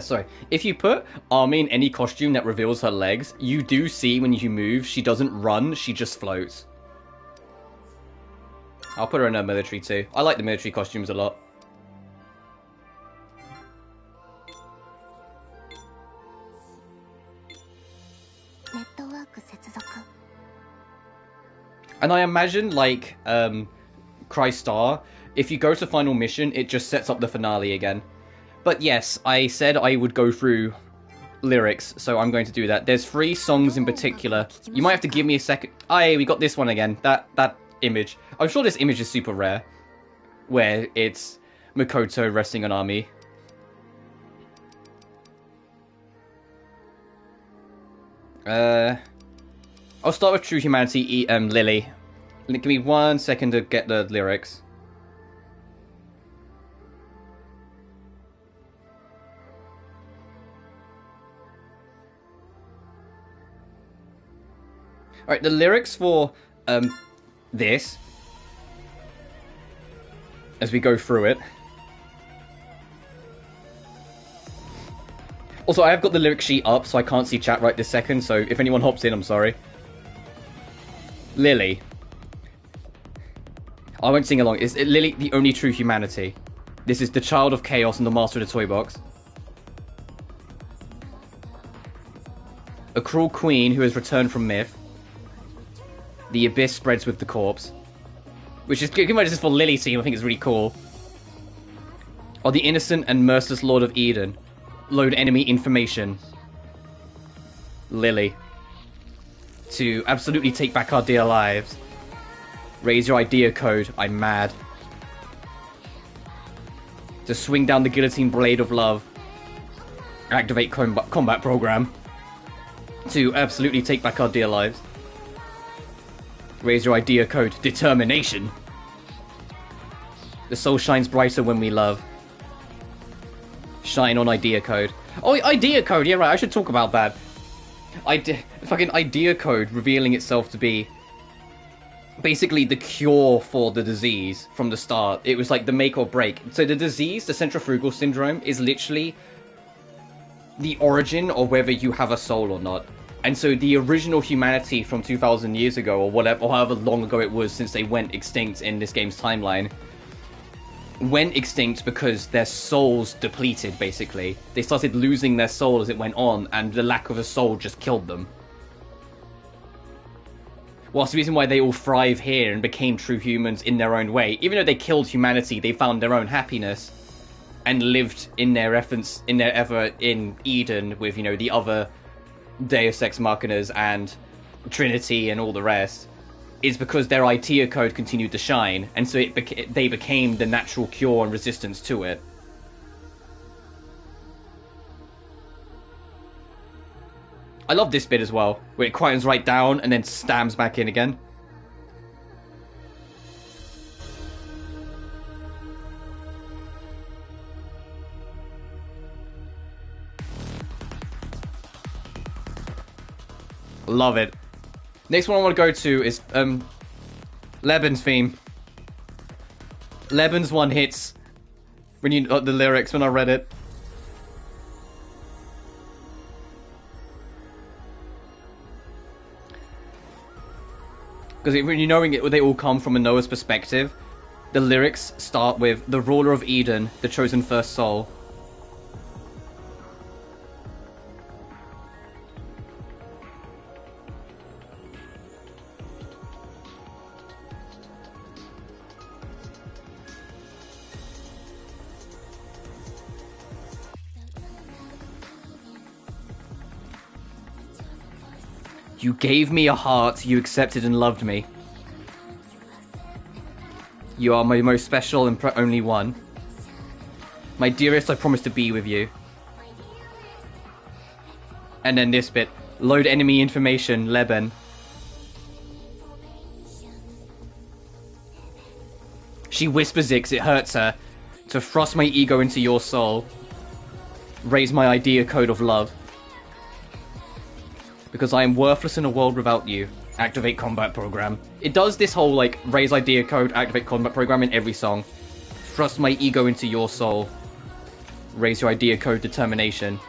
sorry. If you put Army in any costume that reveals her legs, you do see when you move, she doesn't run, she just floats. I'll put her in her military too. I like the military costumes a lot. And I imagine, like, Crystar, if you go to final mission, it just sets up the finale again. But yes, I said I would go through lyrics, so I'm going to do that. There's 3 songs in particular. You might have to give me a second. Aye, we got this one again. That image. I'm sure this image is super rare. Where it's Makoto resting on Army. I'll start with True Humanity, Lily. Give me 1 second to get the lyrics. Alright, the lyrics for, this, as we go through it. Also, I have got the lyric sheet up, so I can't see chat right this second, so if anyone hops in, I'm sorry. Lily. I won't sing along. Is Lily the only true humanity? This is the child of chaos and the master of the toy box. A cruel queen who has returned from myth. The abyss spreads with the corpse. Which is, given this is for Lily team, I think it's really cool. Or the innocent and merciless Lord of Eden. Load enemy information. Lily. To absolutely take back our dear lives. Raise your idea code. I'm mad. To swing down the guillotine blade of love. Activate combat program. to absolutely take back our dear lives. Raise your idea code, determination. The soul shines brighter when we love. Shine on idea code. Oh, idea code, yeah right, I should talk about that. Fucking idea code revealing itself to be basically the cure for the disease from the start. It was like the make or break. So the disease, the centrifugal syndrome, is literally the origin of whether you have a soul or not. And so the original humanity from 2,000 years ago, or whatever, or however long ago it was since they went extinct in this game's timeline, went extinct because their souls depleted, basically. They started losing their soul as it went on, and the lack of a soul just killed them. Whilst the reason why they all thrive here and became true humans in their own way, even though they killed humanity, they found their own happiness and lived in their in Eden with, you know, the other Deus Ex Machinas and Trinity and all the rest, is because their idea code continued to shine, and so they became the natural cure and resistance to it. I love this bit as well, where it quietens right down and then stabs back in again. Love it. Next one I want to go to is Leben's theme. Leben's one hits when you the lyrics when I read it. Because when you knowing it, they all come from a Noah's perspective. The lyrics start with the ruler of Eden, the chosen first soul. You gave me a heart, you accepted and loved me. You are my most special and only one. My dearest, I promise to be with you. And then this bit. Load enemy information, Leben. She whispers it 'cause it hurts her. To thrust my ego into your soul. Raise my idea code of love. Because I am worthless in a world without you. Activate combat program. It does this whole, like, raise idea code, activate combat program in every song. Thrust my ego into your soul. Raise your idea code, determination.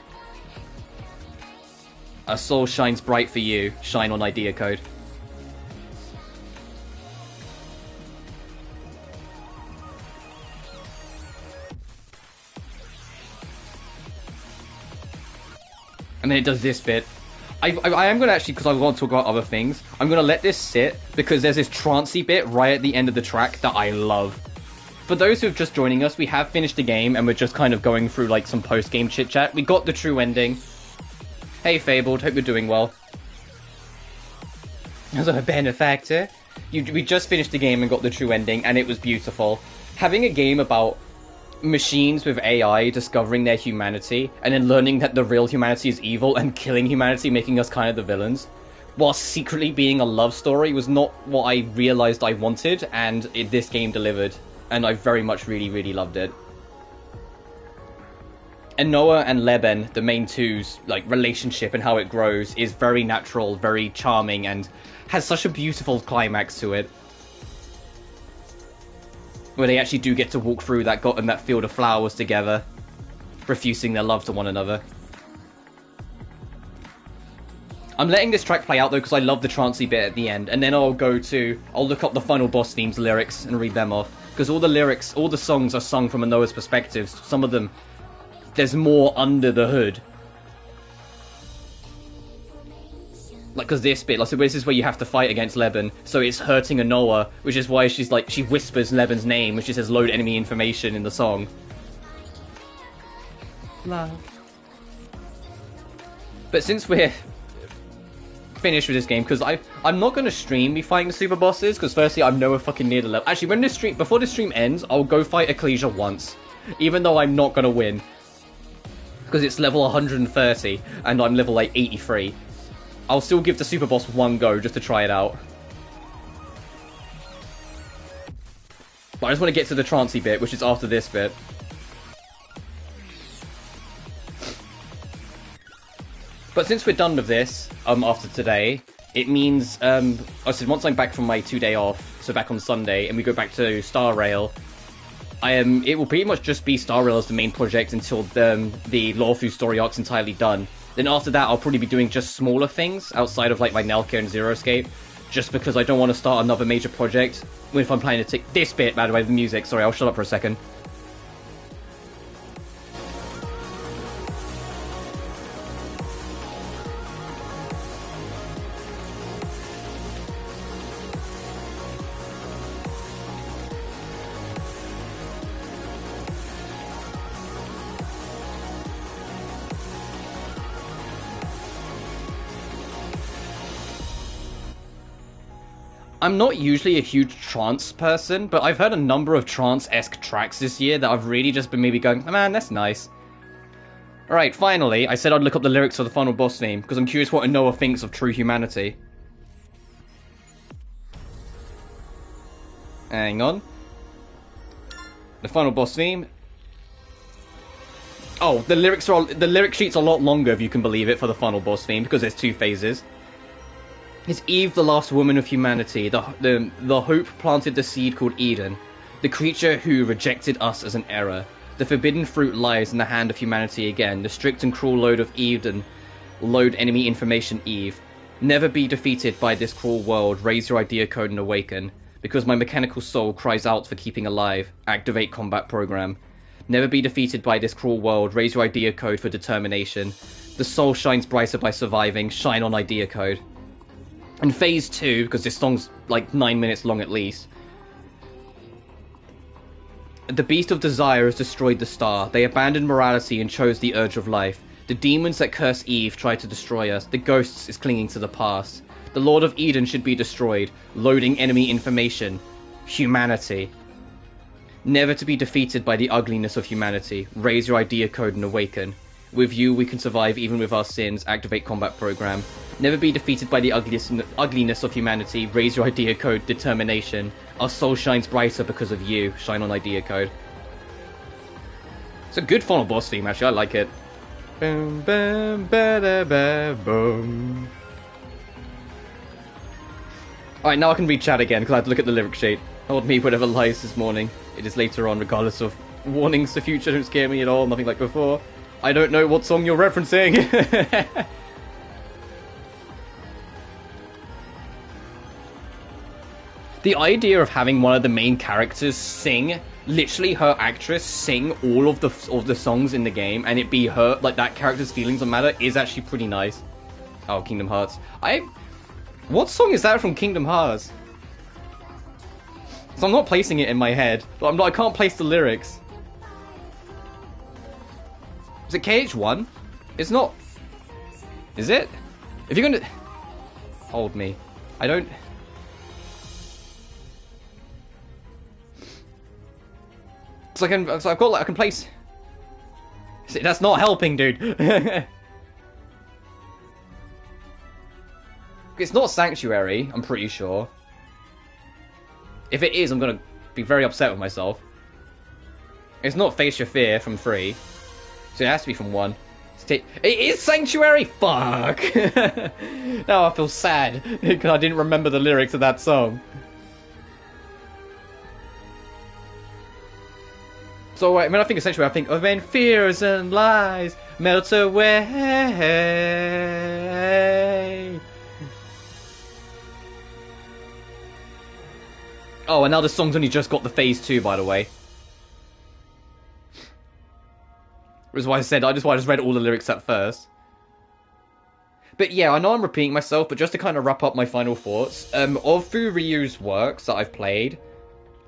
A soul shines bright for you. Shine on idea code. And then it does this bit. I am going to actually, because I want to talk about other things, I'm going to let this sit, because there's this trancey bit right at the end of the track that I love. For those who are just joining us, we have finished the game, and we're just kind of going through, like, some post-game chit-chat. We got the true ending. Hey, Fabled, hope you're doing well. As a benefactor. We just finished the game and got the true ending, and it was beautiful. Having a game about machines with AI discovering their humanity and then learning that the real humanity is evil and killing humanity, making us kind of the villains, while secretly being a love story, was not what I realized I wanted, and this game delivered, and I very much really loved it. And Noah and Leben, the main two's like relationship and how it grows, is very natural, very charming, and has such a beautiful climax to it. Where they actually do get to walk through that field of flowers together, profusing their love to one another. I'm letting this track play out though because I love the trancey bit at the end, and then I'll look up the final boss theme's lyrics and read them off. Because all the songs are sung from a Noah's perspective. Some of them, there's more under the hood. Like, because this bit, like, so this is where you have to fight against Leben, so it's hurting a Noah, which is why she's like, she whispers Leben's name, which says load enemy information in the song. Love. But since we're finished with this game, because I'm not going to stream me fighting the super bosses, because firstly, I'm nowhere fucking near the level. Actually, before this stream ends, I'll go fight Ecclesia once, even though I'm not going to win. Because it's level 130, and I'm level, like, 83. I'll still give the Super Boss one go just to try it out. But I just want to get to the trancey bit, which is after this bit. But since we're done with this, after today, it means, I said once I'm back from my 2-day off, so back on Sunday, and we go back to Star Rail, it will pretty much just be Star Rail as the main project until the Lawfu story arc's entirely done. Then after that, I'll probably be doing just smaller things outside of like my Nelka and Zero Escape, just because I don't want to start another major project if I'm planning to take this bit, by the way, the music. Sorry, I'll shut up for a second. I'm not usually a huge trance person, but I've heard a number of trance-esque tracks this year that I've really just been maybe going, oh, man, that's nice. Alright, finally, I said I'd look up the lyrics for the final boss theme, because I'm curious what Noah thinks of True Humanity. Hang on. The final boss theme. Oh, the lyric sheet's a lot longer, if you can believe it, for the final boss theme, because there's 2 phases. Is Eve the last woman of humanity? The hope planted the seed called Eden. The creature who rejected us as an error. The forbidden fruit lies in the hand of humanity again. The strict and cruel load of Eden. Load enemy information Eve. Never be defeated by this cruel world. Raise your idea code and awaken. Because my mechanical soul cries out for keeping alive. Activate combat program. Never be defeated by this cruel world. Raise your idea code for determination. The soul shines brighter by surviving. Shine on idea code. And phase 2, because this song's like 9 minutes long at least. The beast of desire has destroyed the star. They abandoned morality and chose the urge of life. The demons that curse Eve tried to destroy us. The ghosts is clinging to the past. The Lord of Eden should be destroyed. Loading enemy information. Humanity. Never to be defeated by the ugliness of humanity. Raise your idea code and awaken. With you, we can survive even with our sins. Activate combat program. Never be defeated by the ugliness of humanity. Raise your idea code. Determination. Our soul shines brighter because of you. Shine on idea code. It's a good final boss theme, actually. I like it. Boom, boom, ba ba boom. Alright, now I can read chat again, because I have to look at the lyric sheet. Hold me, whatever lies this morning. It is later on, regardless of warnings. The future don't scare me at all. Nothing like before. I don't know what song you're referencing. The idea of having one of the main characters sing, literally her actress sing all of the songs in the game, and it be her, like that character's feelings on matter, is actually pretty nice. Oh, Kingdom Hearts. What song is that from Kingdom Hearts? So I'm not placing it in my head, but I can't place the lyrics. Is it KH1? It's not. Is it? If you're gonna hold me, I don't. So I can place. See, that's not helping, dude. It's not Sanctuary, I'm pretty sure. If it is, I'm gonna be very upset with myself. It's not Face Your Fear from 3. So it has to be from 1. It is Sanctuary! Fuck! Now I feel sad, because I didn't remember the lyrics of that song. So when I think of Sanctuary, I think of when fears and lies melt away. Oh, and now the song's only just got the phase 2, by the way. Which is why I said, I just read all the lyrics at first. But yeah, I know I'm repeating myself, but just to kind of wrap up my final thoughts, of Furyu's works that I've played,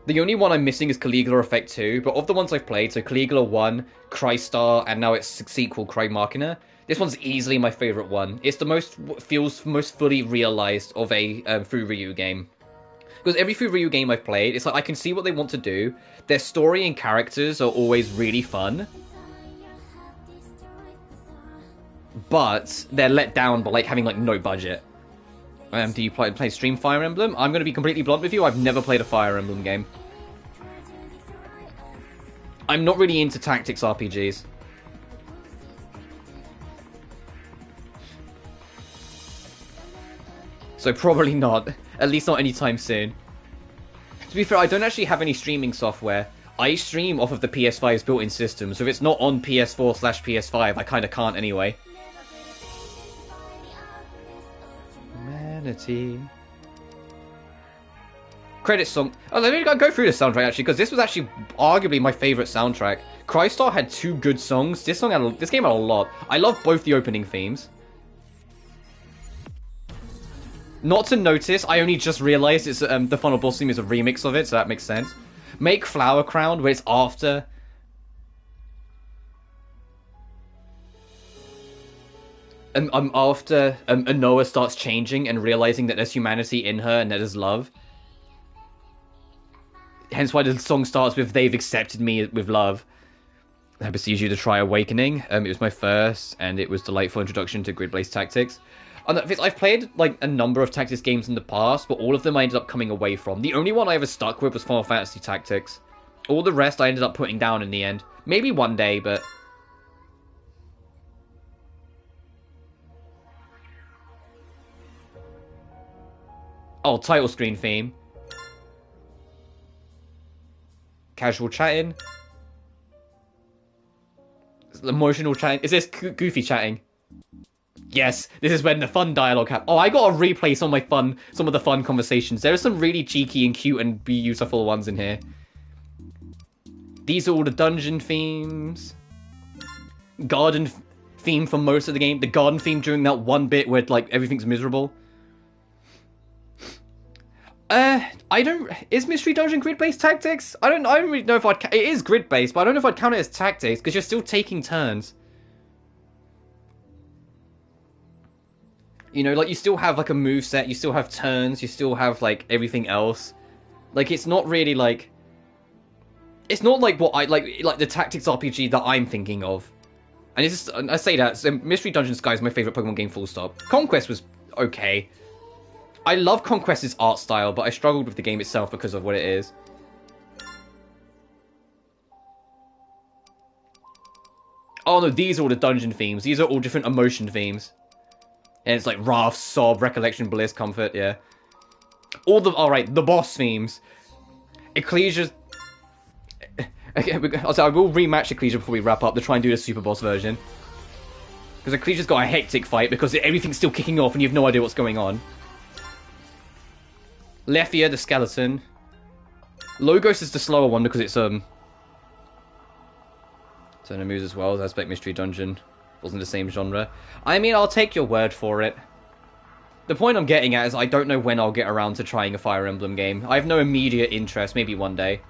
the only one I'm missing is Caligula Effect 2, but of the ones I've played, so Caligula 1, Crystar, and now its sequel, Crymachina, this one's easily my favourite one. It's the feels most fully realised of a Furyu game. Because every Furyu game I've played, it's like I can see what they want to do, their story and characters are always really fun. but they're let down by like having like no budget. Do you play stream Fire Emblem? I'm going to be completely blunt with you. I've never played a Fire Emblem game. I'm not really into tactics RPGs. So probably not. At least not anytime soon. To be fair, I don't actually have any streaming software. I stream off of the PS5's built-in system, so if it's not on PS4/PS5, I kind of can't anyway. Manatee. Credit song. Oh, let me go through the soundtrack actually, because this was actually arguably my favourite soundtrack. Crystar had 2 good songs. This game had a lot. I love both the opening themes. Not to notice, I only just realised it's the final boss theme is a remix of it, so that makes sense. Make Flower Crown, where it's after. After Anoa starts changing and realising that there's humanity in her and that there's love. Hence why the song starts with "They've accepted me with love." I beseech you to try Awakening. It was my first, and it was a delightful introduction to grid-based tactics. I've played like a number of tactics games in the past, but all of them I ended up coming away from. The only one I ever stuck with was Final Fantasy Tactics. All the rest I ended up putting down in the end. Maybe one day, but... Oh, title screen theme. Casual chatting. Emotional chatting. Is this goofy chatting? Yes, this is when the fun dialogue happens. Oh, I gotta replay some of the fun conversations. There are some really cheeky and cute and beautiful ones in here. These are all the dungeon themes. Garden theme for most of the game. The garden theme during that one bit where like everything's miserable. Is Mystery Dungeon grid-based tactics? I don't really know if it is grid-based, but I don't know if I'd count it as tactics, because you're still taking turns. You know, like, you still have, like, a moveset, you still have turns, you still have, like, everything else. Like, it's not really, like... It's not like what like the tactics RPG that I'm thinking of. And it's just, I say that, so Mystery Dungeon Sky is my favourite Pokemon game, full stop. Conquest was okay. I love Conquest's art style, but I struggled with the game itself because of what it is. Oh no, these are all the dungeon themes. These are all different emotion themes. And it's like Wrath, Sob, Recollection, Bliss, Comfort, yeah. Alright, the boss themes. Ecclesia... Okay, I will rematch Ecclesia before we wrap up to try and do the super boss version. Because Ecclesia's got a hectic fight because everything's still kicking off and you have no idea what's going on. Lethia, the skeleton. Logos is the slower one because it's Turner moves as well. I expect Mystery Dungeon wasn't the same genre. I mean, I'll take your word for it. The point I'm getting at is I don't know when I'll get around to trying a Fire Emblem game. I have no immediate interest, maybe one day.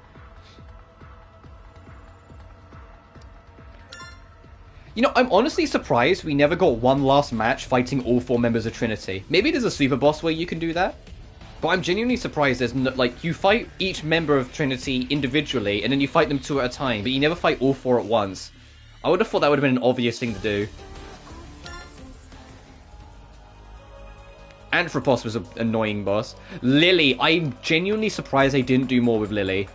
You know, I'm honestly surprised we never got one last match fighting all 4 members of Trinity. Maybe there's a super boss where you can do that. But I'm genuinely surprised there's no, like, you fight each member of Trinity individually, and then you fight them 2 at a time, but you never fight all 4 at once. I would have thought that would have been an obvious thing to do. Anthropos was an annoying boss. Lily, I'm genuinely surprised they didn't do more with Lily.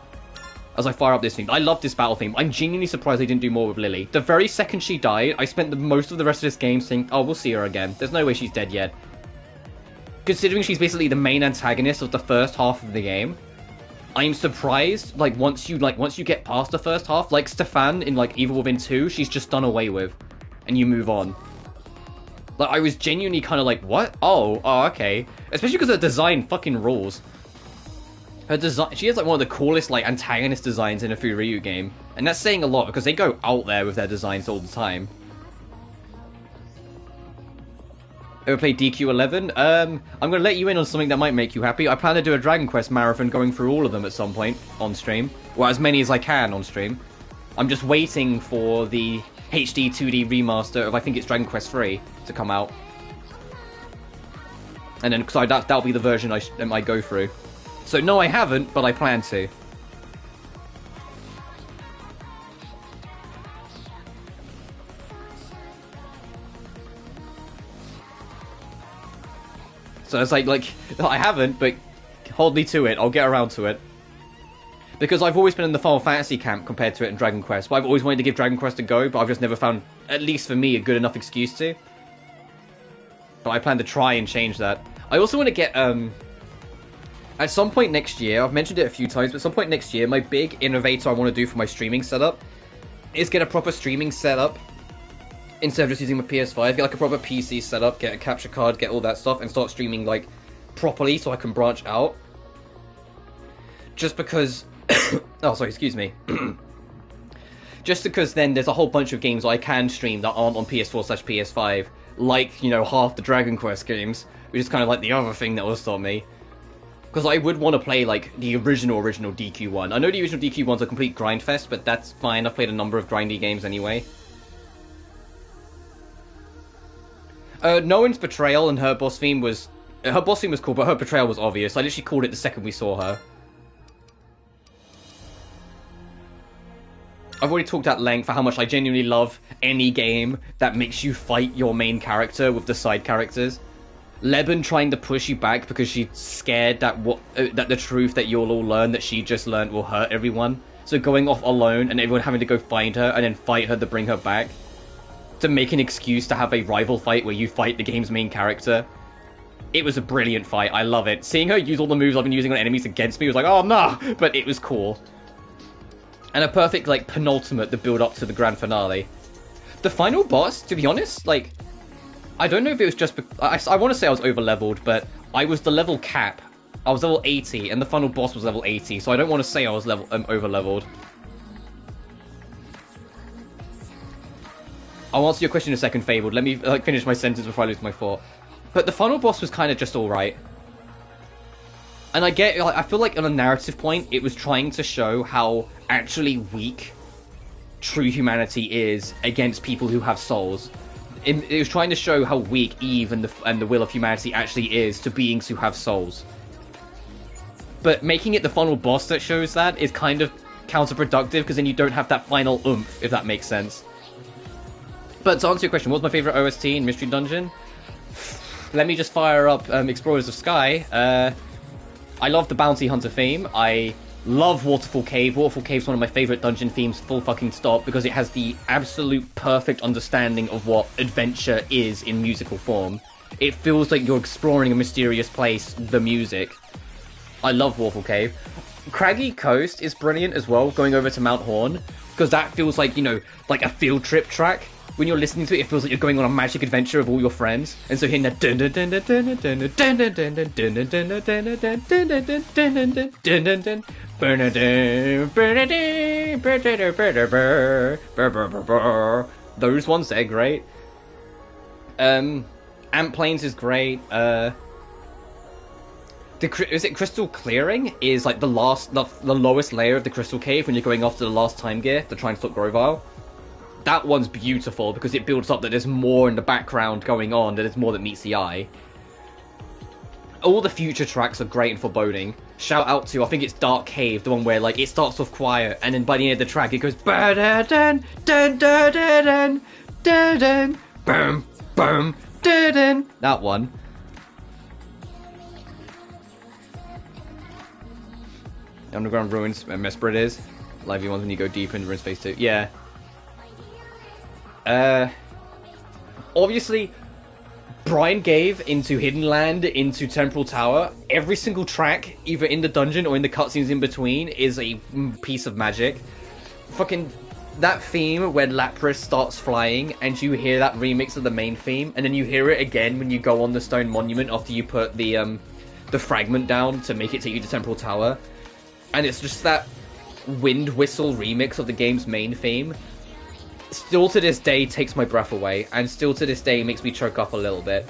As I fire up this theme. I love this battle theme. I'm genuinely surprised they didn't do more with Lily. The very second she died, I spent most of the rest of this game saying, oh, we'll see her again. There's no way she's dead yet. Considering she's basically the main antagonist of the first half of the game, I'm surprised, like, once you get past the first half, like, Stefan in, like, Evil Within 2, she's just done away with. And you move on. Like, I was genuinely kind of like, what? Oh, okay. Especially because her design fucking rules. Her design, she has, like, one of the coolest, like, antagonist designs in a Furyu game. And that's saying a lot, because they go out there with their designs all the time. Ever played DQ11? I'm gonna let you in on something that might make you happy. I plan to do a Dragon Quest marathon going through all of them at some point on stream. Well, as many as I can on stream. I'm just waiting for the HD 2D remaster of, I think it's Dragon Quest 3 to come out. And then, so that'll be the version I go through. So no, I haven't, but I plan to. So it's like, I haven't, but hold me to it, I'll get around to it. Because I've always been in the Final Fantasy camp compared to it in Dragon Quest. But I've always wanted to give Dragon Quest a go, but I've just never found, at least for me, a good enough excuse to. But I plan to try and change that. I also want to get, at some point next year, I've mentioned it a few times, but at some point next year, my big innovator I want to do for my streaming setup is get a proper streaming setup instead of just using my PS5. Get like a proper PC setup, get a capture card, get all that stuff, and start streaming like properly so I can branch out. Just because... oh, sorry, excuse me. Just because then there's a whole bunch of games I can stream that aren't on PS4/PS5, like, you know, half the Dragon Quest games, which is kind of like the other thing that will stop me. Because I would want to play, like, the original DQ1. I know the original DQ1's a complete grind fest, but that's fine. I've played a number of grindy games anyway. No One's Betrayal and her boss theme was... Her boss theme was cool, but her betrayal was obvious. I literally called it the second we saw her. I've already talked at length for how much I genuinely love any game that makes you fight your main character with the side characters. Leben trying to push you back because she's scared that that the truth that you'll all learn that she just learned will hurt everyone. So going off alone and everyone having to go find her and then fight her to bring her back. To make an excuse to have a rival fight where you fight the game's main character. It was a brilliant fight. I love it. Seeing her use all the moves I've been using on enemies against me was like, oh no! But it was cool. And a perfect, like, penultimate to build up to the grand finale. The final boss, to be honest, like... I don't know if it was just... I want to say I was over-leveled, but I was the level cap. I was level 80, and the final boss was level 80, so I don't want to say I was over-leveled. I'll answer your question in a second, Fabled. Let me finish my sentence before I lose my thought. But the final boss was kind of just alright. And I feel like on a narrative point, it was trying to show how actually weak true humanity is against people who have souls. It was trying to show how weak Eve and the will of humanity actually is to beings who have souls. But making it the final boss that shows that is kind of counterproductive, because then you don't have that final oomph, if that makes sense. But to answer your question, what's my favourite OST in Mystery Dungeon? Let me just fire up Explorers of Sky. I love the Bounty Hunter theme. I love Waterfall Cave. Waterfall Cave's one of my favourite dungeon themes, full fucking stop, because it has the absolute perfect understanding of what adventure is in musical form. It feels like you're exploring a mysterious place, the music. I love Waterfall Cave. Craggy Coast is brilliant as well, going over to Mount Horn, because that feels like, you know, like a field trip track. When you're listening to it, it feels like you're going on a magic adventure with all your friends. And so hearing that dun dun dun dun dun dun dun dun dun dun dun dun dun dun, those ones, they're great. Ant Plains is great. Is it Crystal Clearing? Is like the lowest layer of the Crystal Cave when you're going after the last time gear to try and stop Grovile. That one's beautiful because it builds up that there's more in the background going on, that there's more that meets the eye. All the future tracks are great and foreboding. Shout out to, I think it's Dark Cave, the one where like it starts off quiet and then by the end of the track it goes ba-da-dun, dun-dun-dun-dun, dun-dun, boom, boom, dun-dun. That one. Underground Ruins, Mesprit is. Lively ones when you go deeper into Ruins Phase 2. Yeah. Obviously, Brian gave into Hidden Land, into Temporal Tower. Every single track, either in the dungeon or in the cutscenes in between, is a piece of magic. Fucking that theme when Lapras starts flying and you hear that remix of the main theme, and then you hear it again when you go on the stone monument after you put the fragment down to make it take you to Temporal Tower. And it's just that wind whistle remix of the game's main theme. Still to this day takes my breath away, and still to this day makes me choke up a little bit.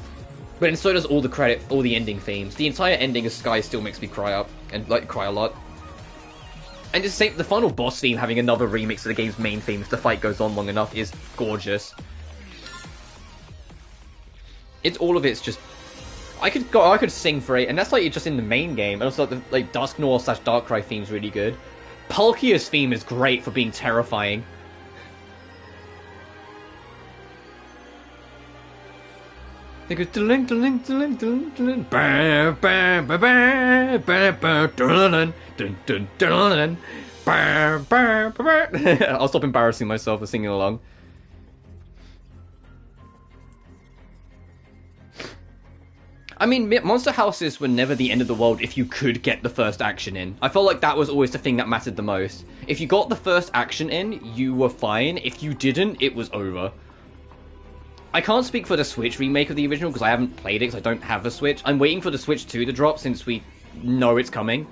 But then so does all the ending themes. The entire ending of Sky still makes me cry up, and like cry a lot. And just say the final boss theme having another remix of the game's main theme if the fight goes on long enough is gorgeous. It's all of it's just I could sing for it, and that's like just in the main game, and also the like Dusknoir / Darkrai theme's really good. Palkia's theme is great for being terrifying. It goes dun dun dun dun dun dun dun dun dun. I'll stop embarrassing myself for singing along. I mean, monster houses were never the end of the world if you could get the first action in. I felt like that was always the thing that mattered the most. If you got the first action in, you were fine. If you didn't, it was over. I can't speak for the Switch remake of the original because I haven't played it because I don't have a Switch. I'm waiting for the Switch 2 to drop since we know it's coming.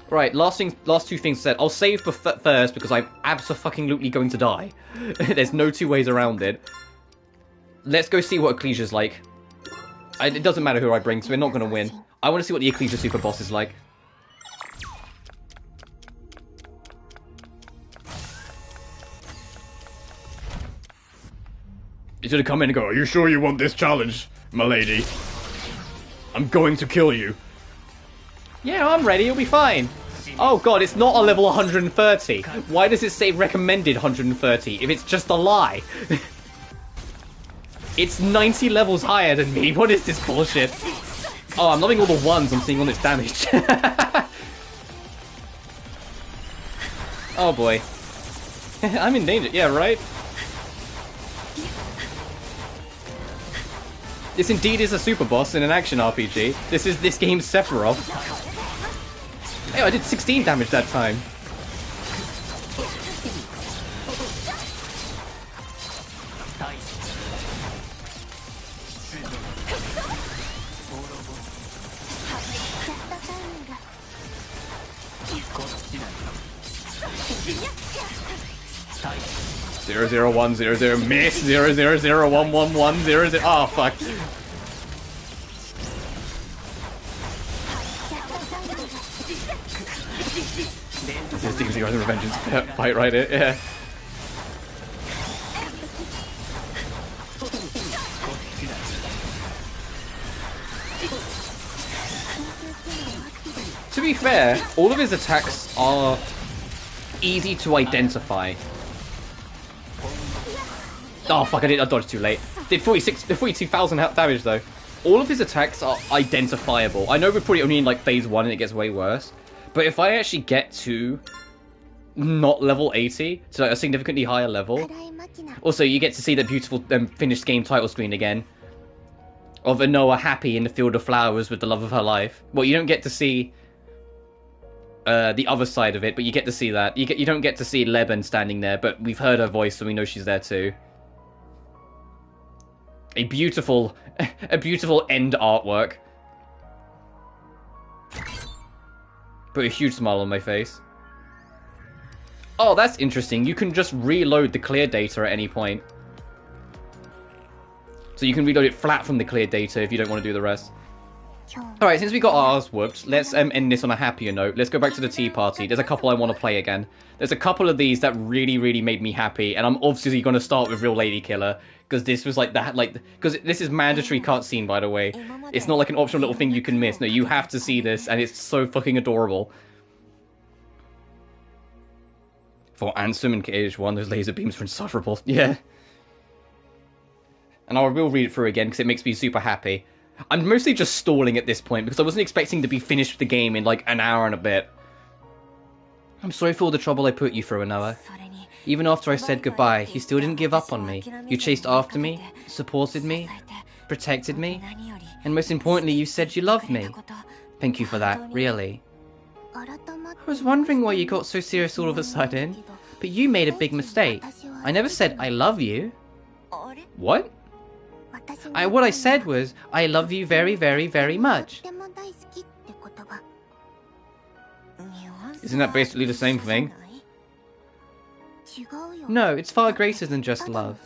Right, last two things said. I'll save for first because I'm abso-fucking-lutely going to die. There's no two ways around it. Let's go see what Ecclesia's like. It doesn't matter who I bring, so we're not going to win. I want to see what the Ecclesia Super Boss is like. He's gonna come in and go, "Are you sure you want this challenge, my lady? I'm going to kill you." Yeah, I'm ready, you'll be fine. Oh god, it's not a level 130. Why does it say recommended 130 if it's just a lie? It's 90 levels higher than me. What is this bullshit? Oh, I'm loving all the ones I'm seeing on its damage. Oh boy. I'm in danger. Yeah, right? This indeed is a super boss in an action RPG. This is this game's Sephiroth. Hey, I did 16 damage that time. Zero 0 miss 0 1 1 1 0 0. Oh fuck. This is the Revengeance fight right here. Yeah. To be fair, all of his attacks are easy to identify. Oh fuck, I dodged too late. Did 42,000 damage though. All of his attacks are identifiable. I know we're probably only in like phase 1 and it gets way worse. But if I actually get to not level 80, so a significantly higher level. Also, you get to see the beautiful finished game title screen again. Of Anoa happy in the field of flowers with the love of her life. Well, you don't get to see the other side of it, but you get to see that. You don't get to see Leben standing there, but we've heard her voice, so we know she's there too. A beautiful end artwork. Put a huge smile on my face. Oh, that's interesting. You can just reload the clear data at any point. So you can reload it flat from the clear data if you don't want to do the rest. Alright, since we got ours whooped, let's end this on a happier note. Let's go back to the tea party. There's a couple I want to play again. There's a couple of these that really made me happy, and I'm obviously going to start with Real Lady Killer, because this was like that, because this is mandatory cutscene, by the way. It's not like an optional little thing you can miss. No, you have to see this, and it's so fucking adorable. For Ansem and KH1, those laser beams are insufferable. Yeah. And I will read it through again, because it makes me super happy. I'm mostly just stalling at this point, because I wasn't expecting to be finished with the game in like an hour and a bit. I'm sorry for all the trouble I put you through, Anoa. Even after I said goodbye, you still didn't give up on me. You chased after me, supported me, protected me, and most importantly, you said you loved me. Thank you for that, really. I was wondering why you got so serious all of a sudden, but you made a big mistake. I never said I love you. What? What I said was, I love you very much. Isn't that basically the same thing? No, it's far greater than just love.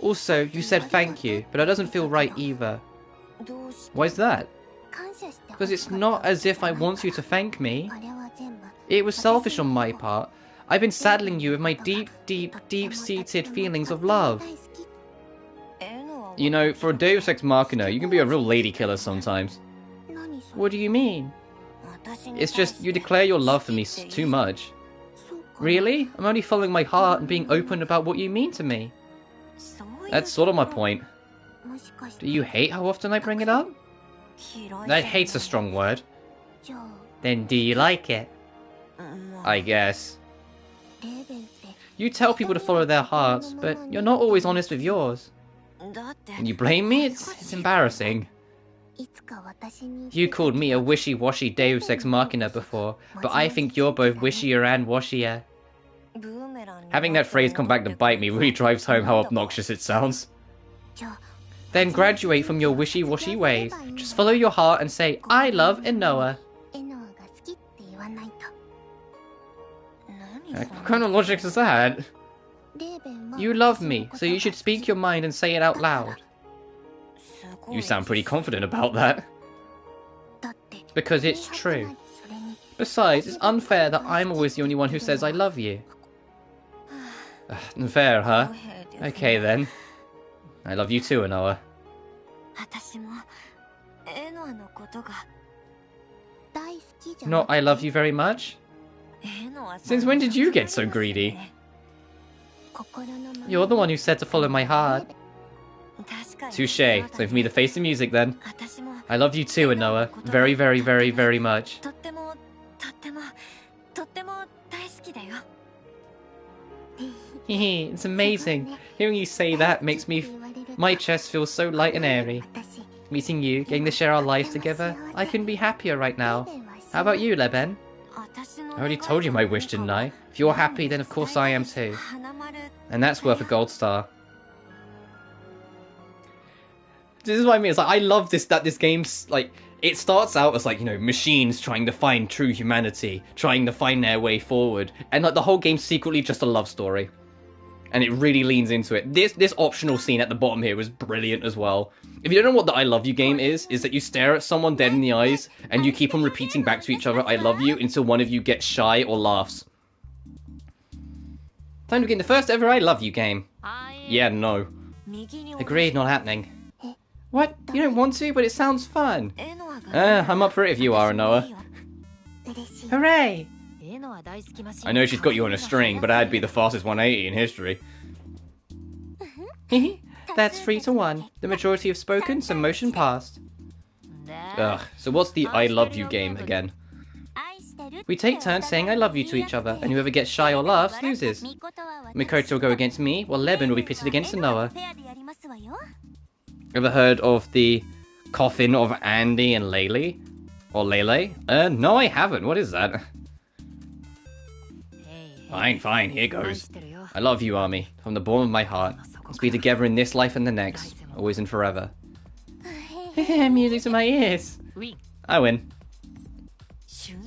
Also, you said thank you, but that doesn't feel right either. Why is that? Because it's not as if I want you to thank me. It was selfish on my part. I've been saddling you with my deep-seated feelings of love. You know, for a Deus Ex Machina, you can be a real lady killer sometimes. What do you mean? It's just, you declare your love for me too much. Really? I'm only following my heart and being open about what you mean to me. That's sort of my point. Do you hate how often I bring it up? That hate's a strong word. Then do you like it? I guess. You tell people to follow their hearts, but you're not always honest with yours. And you blame me? It's embarrassing. You called me a wishy-washy Deus Ex Machina before, but I think you're both wishier and washier. Having that phrase come back to bite me really drives home how obnoxious it sounds. Then graduate from your wishy-washy ways. Just follow your heart and say, I love Inoa. What kind of logic is that? You love me, so you should speak your mind and say it out loud. You sound pretty confident about that. Because it's true. Besides, it's unfair that I'm always the only one who says I love you. Unfair, huh? Okay then. I love you too, Inoa. Not I love you very much? Since when did you get so greedy? You're the one who said to follow my heart. Touché. Time for me to face the music then. I love you too, Inoa. Very, very, very, very much. It's amazing. Hearing you say that makes my chest feel so light and airy. Meeting you, getting to share our lives together, I couldn't be happier right now. How about you, Leben? I already told you my wish, didn't I? If you're happy, then of course I am too. And that's worth a gold star. This is what I mean. It's like I love that this game's like it starts out as like, you know, machines trying to find true humanity, trying to find their way forward, and like the whole game's secretly just a love story. And it really leans into it. This optional scene at the bottom here was brilliant as well. If you don't know what the I love you game is that you stare at someone dead in the eyes and you keep on repeating back to each other I love you until one of you gets shy or laughs. Time to begin the first ever I love you game. Yeah, no. Agreed, not happening. What? You don't want to, but it sounds fun. I'm up for it if you are, Inoa. Hooray! I know she's got you on a string, but I'd be the fastest 180 in history. That's 3-1. The majority have spoken, so motion passed. Ugh, so what's the I love you game again? We take turns saying I love you to each other, and whoever gets shy or laughs loses. Mikoto will go against me, while Leben will be pitted against Inoa. Ever heard of the coffin of Andy and Lele? Or Lele? No I haven't. What is that? Fine, here goes. I love you, Army, from the bottom of my heart. Let's be together in this life and the next, always and forever. Music to my ears. I win.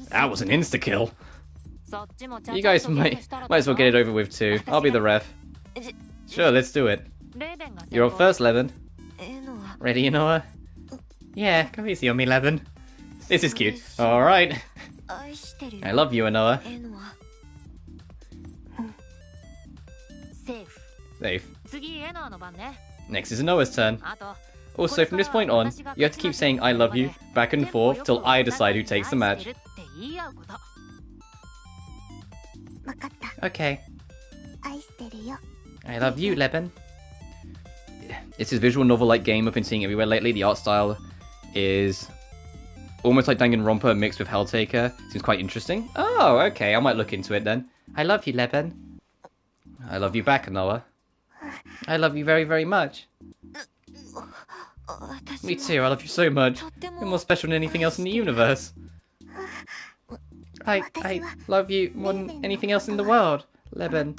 That was an insta-kill. You guys might as well get it over with too. I'll be the ref. Sure, let's do it. You're up first, Leben. Ready, Inoa? Yeah, come easy on me, Leben. This is cute. Alright. I love you, Inoa. Safe. Next is Inoa's turn. Also, from this point on, you have to keep saying I love you, back and forth, till I decide who takes the match. Okay. I love you, Leben. It's his visual novel-like game I've been seeing everywhere lately. The art style is almost like Danganronpa mixed with Helltaker. Seems quite interesting. Oh, okay, I might look into it then. I love you, Leben. I love you back, Inoa. I love you very, very much. Me too, I love you so much. You're more special than anything else in the universe. I love you more than anything else in the world, Leben.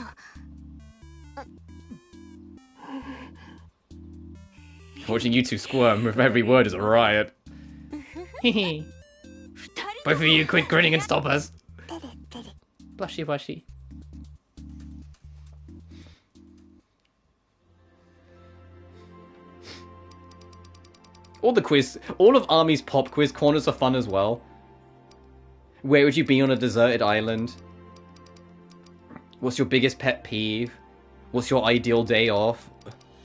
Watching you two squirm with every word is a riot. Hehe. Both of you quit grinning and stop us. Blushy blushy. All of Army's pop quiz corners are fun as well. Where would you be on a deserted island? What's your biggest pet peeve? What's your ideal day off?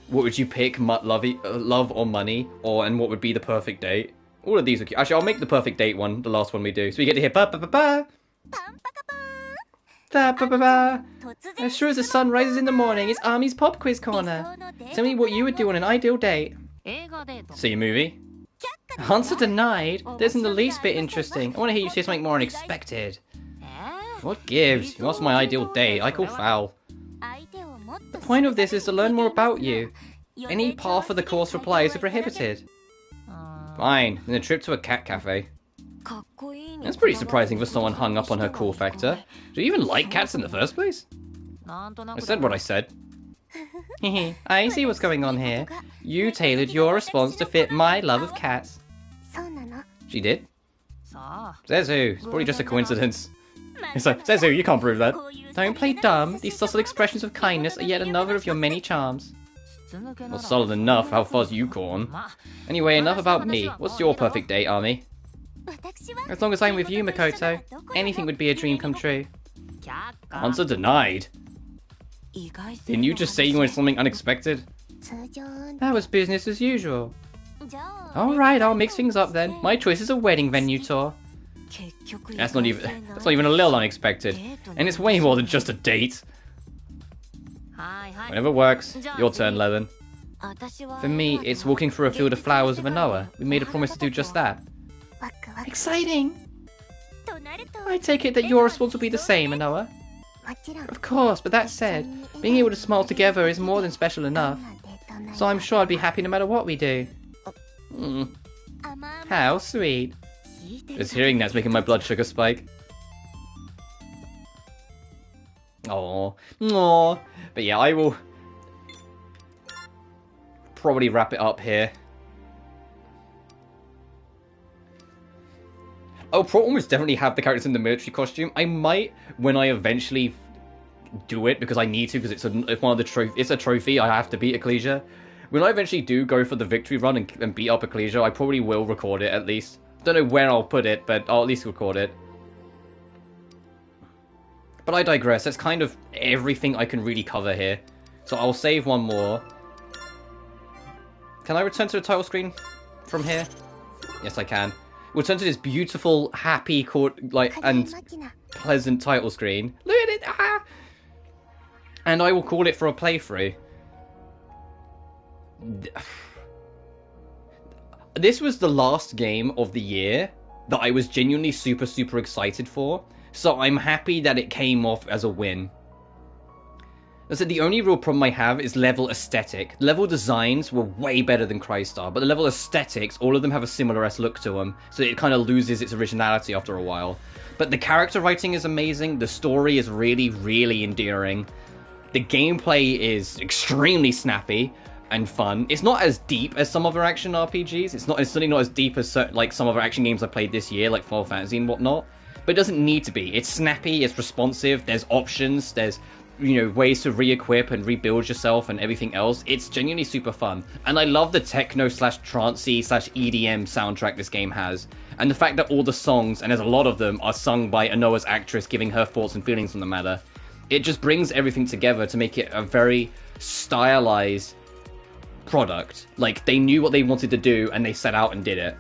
What would you pick, love or money? And what would be the perfect date? All of these are cute. Actually, I'll make the perfect date one, the last one we do. So we get to hear ba ba ba ba. As sure as the sun rises in the morning, it's Army's pop quiz corner. Tell me what you would do on an ideal date. See a movie? Answer denied. That isn't the least bit interesting. I want to hear you say something more unexpected. What gives? You asked my ideal date. I call foul. The point of this is to learn more about you. Any part of the course replies are prohibited. Fine, then a trip to a cat cafe. That's pretty surprising for someone hung up on her cool factor. Do you even like cats in the first place? I said what I said. I see what's going on here. You tailored your response to fit my love of cats. She did? Says who? It's probably just a coincidence. It's like, says who? You can't prove that. Don't play dumb. These subtle expressions of kindness are yet another of your many charms. Well, solid enough. How far's you gone? Anyway, enough about me. What's your perfect date, Army? As long as I'm with you, Makoto, anything would be a dream come true. Answer denied. Didn't you just say you wanted something unexpected? That was business as usual. Alright, I'll mix things up then. My choice is a wedding venue tour. That's not even a little unexpected. And it's way more than just a date. Whatever works. Your turn, Levin. For me, it's walking through a field of flowers with Anoa. We made a promise to do just that. Exciting! I take it that your response will be the same, Anoa. Of course, but that said, being able to smile together is more than special enough. So I'm sure I'd be happy no matter what we do. How sweet. Just hearing that's making my blood sugar spike. Aww. But yeah, I will probably wrap it up here. I'll almost definitely have the characters in the military costume. I might, when I eventually do it, because I need to, because it's one of the it's a trophy. I have to beat Ecclesia. When I eventually do go for the victory run and beat up Ecclesia, I probably will record it at least. Don't know where I'll put it, but I'll at least record it. But I digress. That's kind of everything I can really cover here. So I'll save one more. Can I return to the title screen from here? Yes, I can. Return to this beautiful, happy, and pleasant title screen. Look at it! Ah! And I will call it for a playthrough. This was the last game of the year that I was genuinely super excited for. So I'm happy that it came off as a win. I said the only real problem I have is level aesthetic. Level designs were way better than Crystar, but the level aesthetics, all of them have a similar-esque look to them, so it kind of loses its originality after a while. But the character writing is amazing, the story is really endearing, the gameplay is extremely snappy and fun. It's not as deep as some other action RPGs, it's certainly not as deep as like some other action games I played this year, like Final Fantasy and whatnot, but it doesn't need to be. It's snappy, it's responsive, there's options, there's ways to re-equip and rebuild yourself and everything else. It's genuinely super fun. And I love the techno/trancey/EDM soundtrack this game has. And the fact that all the songs, and there's a lot of them, are sung by Anoa's actress giving her thoughts and feelings on the matter. It just brings everything together to make it a very stylized product. Like, they knew what they wanted to do and they set out and did it.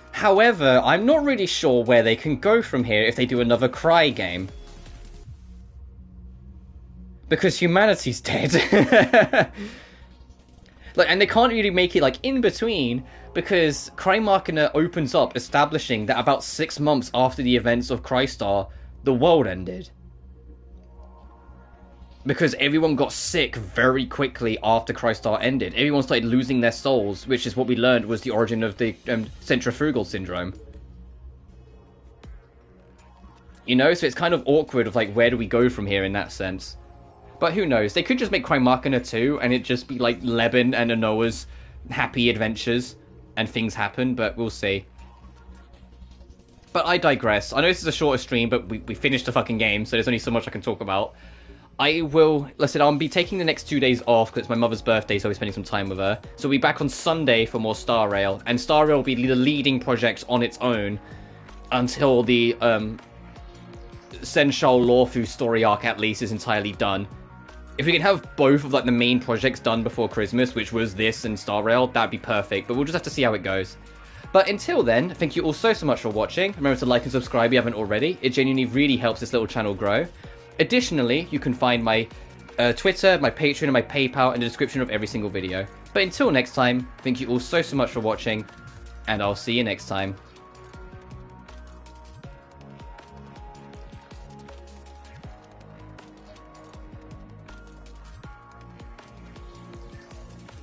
However, I'm not really sure where they can go from here if they do another Cry game. Because humanity's dead. And they can't really make it, in between, because Crymachina opens up establishing that about 6 months after the events of Crystar, the world ended. Because everyone got sick very quickly after Crystar ended. Everyone started losing their souls, which is what we learned was the origin of the centrifugal syndrome. So it's kind of awkward of, where do we go from here in that sense? But who knows? They could just make Crymachina 2 and it just be like Leben and Anoa's happy adventures and things happen, but we'll see. But I digress. I know this is a shorter stream, but we finished the fucking game, so there's only so much I can talk about. I'll be taking the next 2 days off because it's my mother's birthday, so I'll be spending some time with her. So we'll be back on Sunday for more Star Rail, and Star Rail will be the leading project on its own until the Senshou Lawfu story arc at least is entirely done. If we can have both of the main projects done before Christmas, which was this and Star Rail, that'd be perfect, but we'll just have to see how it goes. But until then, thank you all so much for watching. Remember to like and subscribe if you haven't already. It genuinely really helps this little channel grow. Additionally, you can find my Twitter, my Patreon, and my PayPal in the description of every single video. But until next time, thank you all so much for watching, and I'll see you next time.